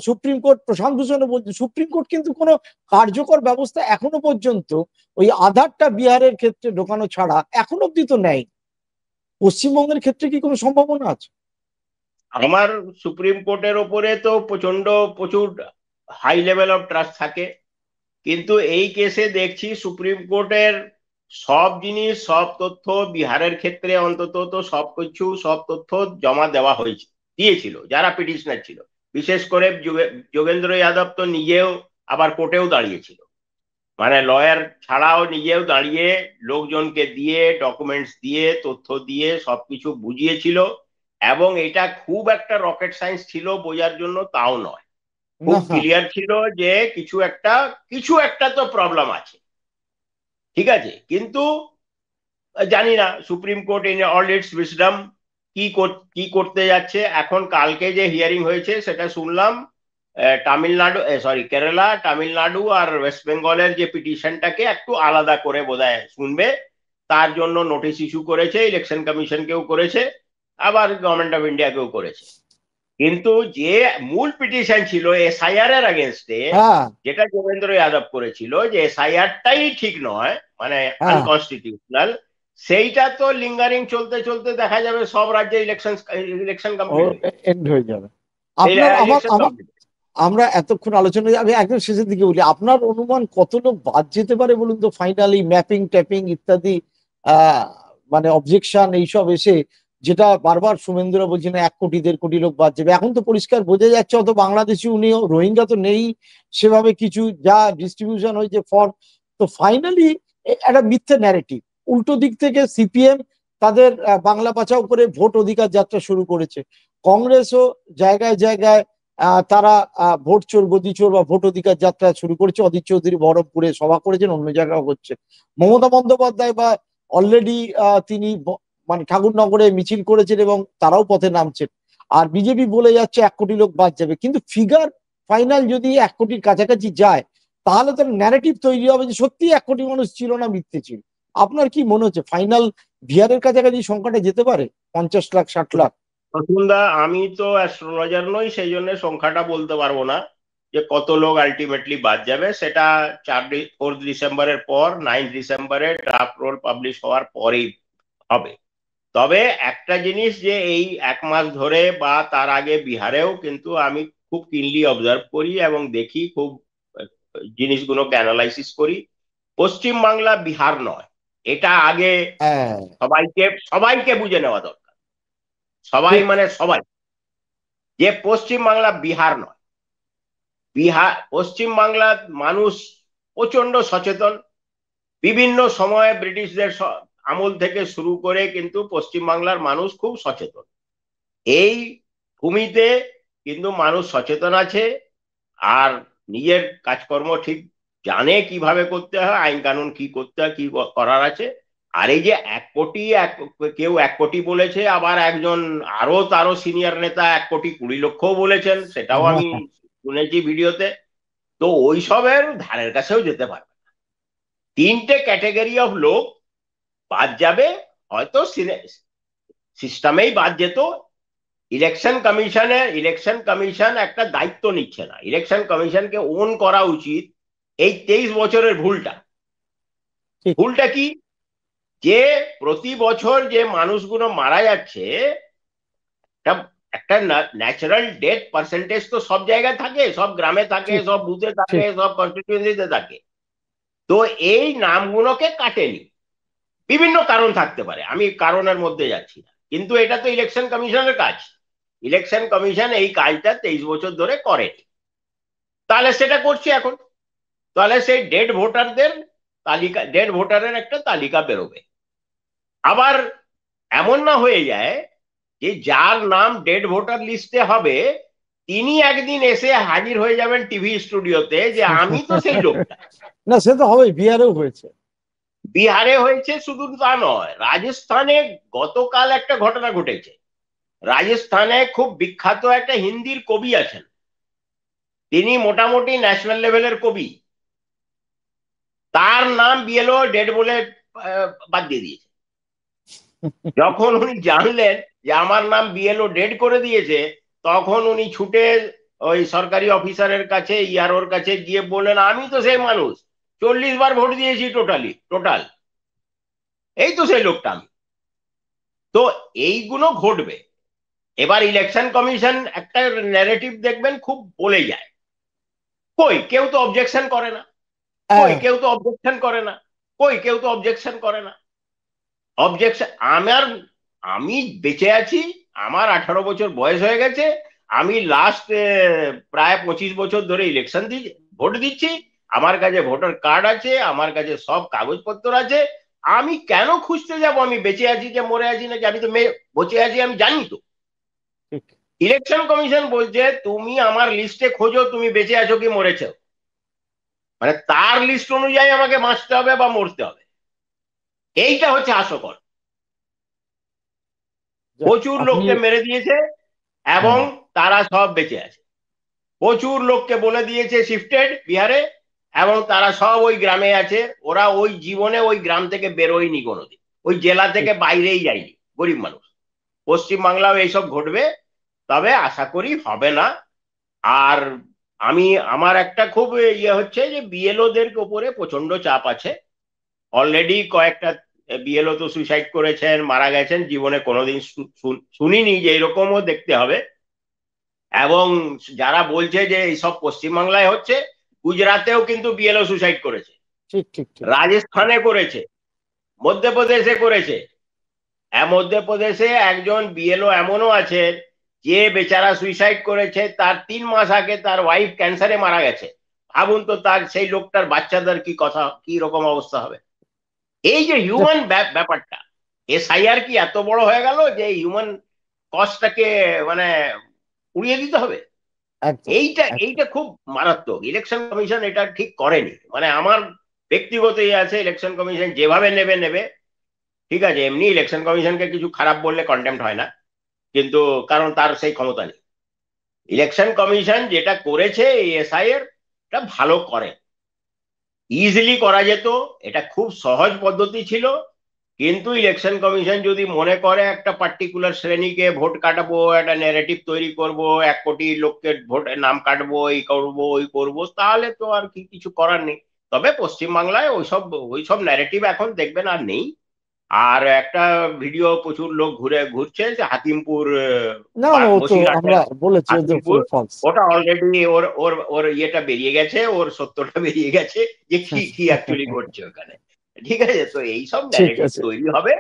সুপ্রিম কোর্ট, প্রশান্ত ভূষণও বলছে, সুপ্রিম কোর্ট কিন্তু কোনো কার্যকর ব্যবস্থা এখনো পর্যন্ত ওই আধারটা বিহারের ক্ষেত্রে ঢোকানো ছাড়া এখনো অব্দি তো নেই। পশ্চিমবঙ্গের ক্ষেত্রে কি কোনো সম্ভাবনা আছে? আমার সুপ্রিম কোর্টের ওপরে তো প্রচুর হাই লেভেল অফ ট্রাস্ট থাকে, কিন্তু এই কেসে দেখছি সুপ্রিম কোর্টের সব জিনিস, সব তথ্য বিহারের ক্ষেত্রে অন্তত তো সব তথ্য জমা দেওয়া হয়েছে, দিয়েছিল যারা পিটিশনার ছিল। বিশেষ করে যোগেন্দ্র যাদব তো নিজেও আবার কোর্টেও দাঁড়িয়েছিল, মানে লয়ার ছাড়াও নিজেও দাঁড়িয়ে লোকজনকে দিয়ে, ডকুমেন্টস দিয়ে, তথ্য দিয়ে সবকিছু বুঝিয়েছিল। এবং এটা খুব একটা রকেট সায়েন্স ছিল বোঝার জন্য, তাও নয়, খুব না। ক্লিয়ার ছিল যে কিছু একটা তো প্রবলেম আছে। ঠিক আছে, কিন্তু জানি না supreme court in all it's wisdom কি করতে যাচ্ছে এখন। কালকে যে হিয়ারিং হয়েছে সেটা শুনলাম, তামিলনাড়ু, সরি, কেরালা, তামিলনাড়ু আর ওয়েস্ট বেঙ্গলের যে পিটিশনটাকে একটু আলাদা করে বোধহয় শুনবে, তার জন্য নোটিশ ইস্যু করেছে, ইলেকশন কমিশনকেও করেছে, আবার গভর্নমেন্ট অফ ইন্ডিয়াকেও করেছে। কিন্তু যে মূল পিটিশন ছিল এসআইআর এর আগেনস্টে, হ্যাঁ। যেটা যোগেন্দ্র যাদব করেছিল, যে এসআইআরটাই ঠিক নয়, মানে হ্যাঁ। আনকনস্টিটিউশনাল, সেইটা তো লিঙ্গারিং চলতে চলতে দেখা যাবে সব রাজ্যে ইলেকশন কমপ্লিট হয়ে যাবে। এন্ড হয়ে যাবে। আপনার আমার ইলেকশন আমার কমপ্লিট। আমরা এতক্ষণ আলোচনা, আমি একদম শেষের দিকে বলি, আপনার অনুমান কত লোক বাদ যেতে পারে বলুন তো ফাইনালি, ম্যাপিং ট্যাপিং ইত্যাদি আহ মানে অবজেকশন এইসব এসে, যেটা বারবার শুভেন্দুরা বলছেন 1 কোটি 1.5 কোটি লোক বাদ যাবে, এখন তো পরিষ্কার বোঝা যাচ্ছে অত বাংলাদেশি উনিও, রোহিঙ্গা তো নেই সেভাবে কিছু, যা ডিস্ট্রিবিউশন হয়েছে ফর্ম। তো ফাইনালি একটা মিথ্যে ন্যারেটিভ, উল্টো দিক থেকে সিপিএম তাদের বাংলা বাঁচাও করে ভোট অধিকার যাত্রা শুরু করেছে, কংগ্রেসও জায়গায় জায়গায় তারা ভোট চোর গদি চোর বা ভোট অধিকার যাত্রা শুরু করেছে। অধীর চৌধুরী বহরমপুরে সভা করেছেন, অন্য জায়গায় হচ্ছে। মমতা বন্দ্যোপাধ্যায় বা অলরেডি তিনি মানে ঠাকুরনগরে মিছিল করেছেন এবং তারাও পথে নামছেন। আর বিজেপি বলে যাচ্ছে 1 কোটি লোক বাদ যাবে, কিন্তু ফিগার ফাইনাল যদি 1 কোটির কাছাকাছি যায়, তাহলে তো ন্যারেটিভ তৈরি হবে যে সত্যি 1 কোটি মানুষ ছিল না, মিথ্যে ছিল। আপনার কি মনে হচ্ছে ফাইনাল বিহারের কাছাকাছি সংখ্যাটা যেতে পারে 50 লাখ 60 লাখ? প্রথমদা, আমি তো অ্যাস্ট্রোলজার নই, সেই জন্য সংখ্যাটা বলতে পারবো না যে কত লোক আলটিমেটলি বাদ যাবে। সেটা 4 ডিসেম্বরের পর, 9 ডিসেম্বরে ড্রাফট রোল পাবলিশ হওয়ার পরেই হবে। তবে একটা জিনিস, যে এই 1 মাস ধরে বা তার আগে বিহারেও কিন্তু আমি খুব কিনলি অবজার্ভ করি এবং দেখি, খুব জিনিসগুলোকে অ্যানালাইসিস করি। পশ্চিম বাংলা বিহার নয়, এটা আগে হ্যাঁ, সবাইকে সবাইকে বুঝে নেওয়া দরকার। সবাই ঠিক। মানে সবাই, যে পশ্চিম বাংলা বিহার নয়। বিহার, পশ্চিম বাংলার মানুষ প্রচন্ড সচেতন। বিভিন্ন সময়ে ব্রিটিশদের আমল থেকে শুরু করে কিন্তু পশ্চিম বাংলার মানুষ খুব সচেতন। এই ভূমিতে কিন্তু মানুষ সচেতন আছে, আর নিজের কাজকর্ম ঠিক জানে কিভাবে করতে হয়, আইন কানুন কি করতে হয়, কি করার আছে। আর এই যে 1 কোটি, কেউ 1 কোটি বলেছে, আবার একজন আরো তারও সিনিয়র নেতা 1,20,00,000 বলেছেন, সেটাও আমি শুনেছি ভিডিওতে। তো ওইসবের ধারের কাছেও যেতে পারবে না। 3টে ক্যাটেগরি অফ লোক বাদ যাবে, হয়তো সিস্টেমেই বাদ যেত। ইলেকশন কমিশন একটা দায়িত্ব নিচ্ছে না। ইলেকশন কমিশনকে ওন করা উচিত এই 23 বছরের ভুলটা। ঠিক। ভুলটা কি? যে প্রতি বছর যে মানুষগুলো মারা যাচ্ছে, একটা একটা ন্যাচারাল ডেথ পার্সেন্টেজ তো সব জায়গায় থাকে, সব গ্রামে থাকে, ঠিক। সব বুথে থাকে, ঠিক। সব কনস্টিটিউয়েন্সিতে থাকে। তো এই নামগুলোকে কাটেনি। বিভিন্ন কারণ থাকতে পারে, আমি কারণের মধ্যে যাচ্ছি না, কিন্তু এটা তো ইলেকশন কমিশনের কাজ। ইলেকশন কমিশন এই কাজটা 23 বছর ধরে করেনি, তাহলে সেটা করছে এখন। তাহলে সেই ডেড ভোটারদের তালিকা, ডেড ভোটারের একটা তালিকা বেরোবে। আবার এমন না হয়ে যায় যে যার নাম ডেড ভোটার লিস্টে হবে, তিনি একদিন এসে হাজির হয়ে যাবেন টিভি স্টুডিওতে যে আমি তো সেই লোকটা। না, সে তো হবেই, বিহারেও হয়েছে। বিহারে হয়েছে, শুধু তা নয়, রাজস্থানে গতকাল একটা ঘটনা ঘটেছে। রাজস্থানে খুব বিখ্যাত একটা হিন্দির কবি আছেন, তিনি মোটামুটি ন্যাশনাল লেভেলের কবি। তার নাম বিএলও ডেড বলে বাদ দিয়ে দিয়েছে। যখন উনি জানলেন যে আমার নাম বিএলও ডেড করে দিয়েছে, তখন উনি ছুটে ওই সরকারি অফিসারের কাছে, ইআরওর কাছে গিয়ে বললেন, আমি তো সেই মানুষ, 40 বার ভোট দিয়েছি টোটাল, এই তো সেই লোকটা আমি। তো এইগুলো ঘটবে। এবার ইলেকশন কমিশন একটা ন্যারেটিভ দেখবেন খুব বলে যায়, কই কেউ তো অবজেকশন করে না, কই হ্যাঁ, কেউ তো অবজেকশন করে না, কই কেউ তো অবজেকশন করে না। অবজেকশন আমার, আমি বেঁচে আছি, আমার 18 বছর বয়স হয়ে গেছে, আমি লাস্ট প্রায় 25 বছর ধরে ইলেকশন ভোট দিচ্ছি, আমার কাছে ভোটার কার্ড আছে, আমার কাছে সব কাগজপত্র আছে। আমি কেন খুঁজতে যাব আমি বেঁচে আছি যে মরে আছি নাকি? আমি তো বেঁচে আছি, আমি জানি তো। ঠিক। ইলেকশন কমিশন বলছে তুমি আমার লিস্টে খোঁজো তুমি বেঁচে আছো কি মরেছো, মানে তার লিস্ট অনুযায়ী আমাকে বাঁচতে হবে বা মরতে হবে। এইটা হচ্ছে হাস্যকর। যাক, প্রচুর আপনি। লোককে মেরে দিয়েছে এবং হ্যাঁ, তারা সব বেঁচে আছে। প্রচুর লোককে বলে দিয়েছে শিফটেড বিহারে, এবং তারা সব ওই গ্রামে আছে। ওরা ওই জীবনে ওই গ্রাম থেকে বেরোয়নি কোনোদিন, ওই জেলা ঠিক। থেকে বাইরেই যায়নি, গরিব মানুষ। পশ্চিম বাংলাও এইসব ঘটবে, তবে আশা করি হবে না। আর আমি, আমার একটা খুব ইয়ে হচ্ছে যে বিএলওদের উপরে প্রচন্ড চাপ আছে। অলরেডি কয়েকটা বিএলও তো সুইসাইড করেছেন, মারা গেছেন, জীবনে কোনোদিন শুনিনি যে এরকমও দেখতে হবে। এবং যারা বলছে যে এইসব পশ্চিমবাংলায় হচ্ছে, গুজরাটেও কিন্তু বিএলও সুইসাইড করেছে, ঠিক ঠিক ঠিক। রাজস্থানে করেছে, মধ্যপ্রদেশে করেছে। মধ্যপ্রদেশে একজন বিএলও এমনও আছে যে বেচারা সুইসাইড করেছে, তার 3 মাস আগে তার ওয়াইফ ক্যান্সারে মারা গেছে। ভাবুন তো তার সেই লোকটার বাচ্চাদের কি কথা, কি রকম অবস্থা হবে। এই যে হিউম্যান ব্যাপারটা, এসআইআর কি এত বড় হয়ে গেল যে হিউম্যান কস্টটাকে মানে উড়িয়ে দিতে হবে? একদম এইটা একদম। এইটা খুব মারাত্মক। ইলেকশন কমিশন এটা ঠিক করেনি। মানে আমার ব্যক্তিগত ইয়ে আছে, ইলেকশন কমিশন যেভাবে নেবে নেবে, ঠিক আছে। এমনি ইলেকশন কমিশনকে কিছু খারাপ বললে কন্টেম্পট হয় না, কিন্তু কারণ তার সেই ক্ষমতা নেই। ইলেকশন কমিশন যেটা করেছে এই এসআইআর, এটা ভালো করে, ইজিলি করা যেত, এটা খুব সহজ পদ্ধতি ছিল। কিন্তু ইলেকশন কমিশন যদি মনে করে একটা পার্টিকুলার শ্রেণীকে ভোট কাটাবো, একটা ন্যারেটিভ তৈরি করব, 1 কোটি লোককে ভোট নাম কাটবো, এই করবো ওই করবো, তাহলে তো আর কি কিছু করার নেই। তবে পশ্চিমবাংলায় ওইসব ন্যারেটিভ এখন দেখবেন আর নেই। আর একটা ভিডিও প্রচুর লোক ঘুরছে যে হাতিমপুর, না না, ও তো বসিরহাটের আমরা বলেছি ও তো হাতিমপুর, পুরো ফলস। ওটা অলরেডি ওর ওর ওর ইয়েটা বেরিয়ে গেছে, ওর সত্যটা বেরিয়ে গেছে যে কি কি অ্যাকচুয়ালি ঘটছে ওখানে। ঠিক আছে, তো এইসব ঠিক ন্যারেটিভ আছে। তৈরি হবে।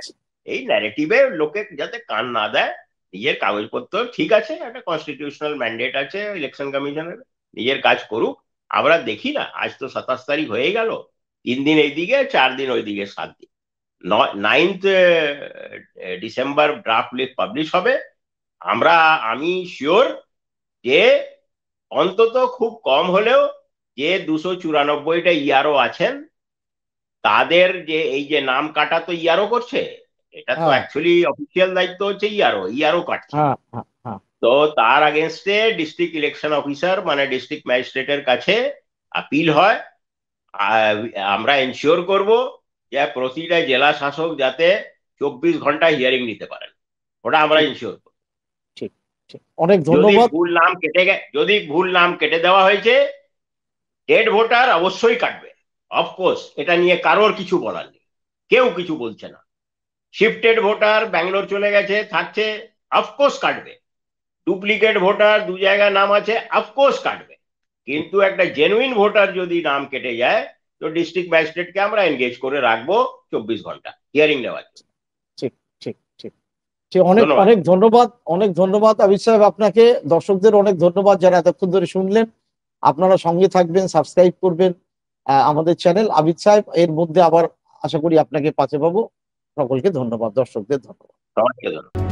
এই ন্যারেটিভে লোকে যাতে কান না দেয়, নিজের কাগজপত্র ঠিক আছে, একটা কনস্টিটিউশনাল ম্যান্ডেট আছে ইলেকশন কমিশনের, নিজের কাজ করুক। আমরা দেখি না, আজ তো 27 তারিখ হয়ে গেল, 3 দিন এইদিকে, 4 দিন ওইদিকে, 7 দিন, 9th December draft list publish হবে। আমি শিওর যে অন্তত খুব কম হলেও যে 294টা ইয়ারও আছেন, তাদের যে এই যে নাম কাটা তো ইয়ারও করছে, এটা তো হ্যাঁ অ্যাকচুয়ালি অফিসিয়াল দায়িত্ব হচ্ছে ইয়ারও কাটছে। হ্যাঁ হ্যাঁ হ্যাঁ। তো তার আগেনস্টে ডিস্ট্রিক্ট ইলেকশন অফিসার মানে ডিস্ট্রিক্ট ম্যাজিস্ট্রেটের কাছে আপিল হয়। আর আমরা এনশিওর করব যে প্রতিটা জেলা শাসক যাতে 24 ঘন্টা হিয়ারিং নিতে পারেন, ওটা আমরা ঠিক এনশিওর করব। ঠিক ঠিক। অনেক যদি ধন্যবাদ। ভুল নাম কেটে দেওয়া হয়েছে, ডেড ভোটার অবশ্যই কাটবে। অফকোর্স এটা নিয়ে কারোর কিছু বলার নেই, কেউ কিছু বলছে না। শিফটেড ভোটার ব্যাঙ্গালোর চলে গেছে, থাকছে, অফকোর্স কাটবে। ডুপ্লিকেট ভোটার 2 জায়গায় নাম আছে, অফকোর্স কাটবে। ঠিক কিন্তু একটা জেনুইন ভোটার যদি নাম কেটে যায়, তো ডিস্ট্রিক্ট ম্যাজিস্ট্রেটকে আমরা এনগেজ করে রাখবো 24 ঘন্টা হিয়ারিং নেওয়ার জন্য। ঠিক ঠিক ঠিক ঠিক। অনেক ধন্যবাদ। অনেক ধন্যবাদ, অনেক ধন্যবাদ আবিদ সাহেব আপনাকে। দর্শকদের অনেক ধন্যবাদ যারা এতক্ষণ ধরে শুনলেন। আপনারা সঙ্গে থাকবেন, সাবস্ক্রাইব করবেন আমাদের চ্যানেল আবিদ সাহেব। এর মধ্যে আবার আশা করি আপনাকে পাশে পাবো। সকলকে ধন্যবাদ, দর্শকদের ধন্যবাদ। সবাইকে ধন্যবাদ।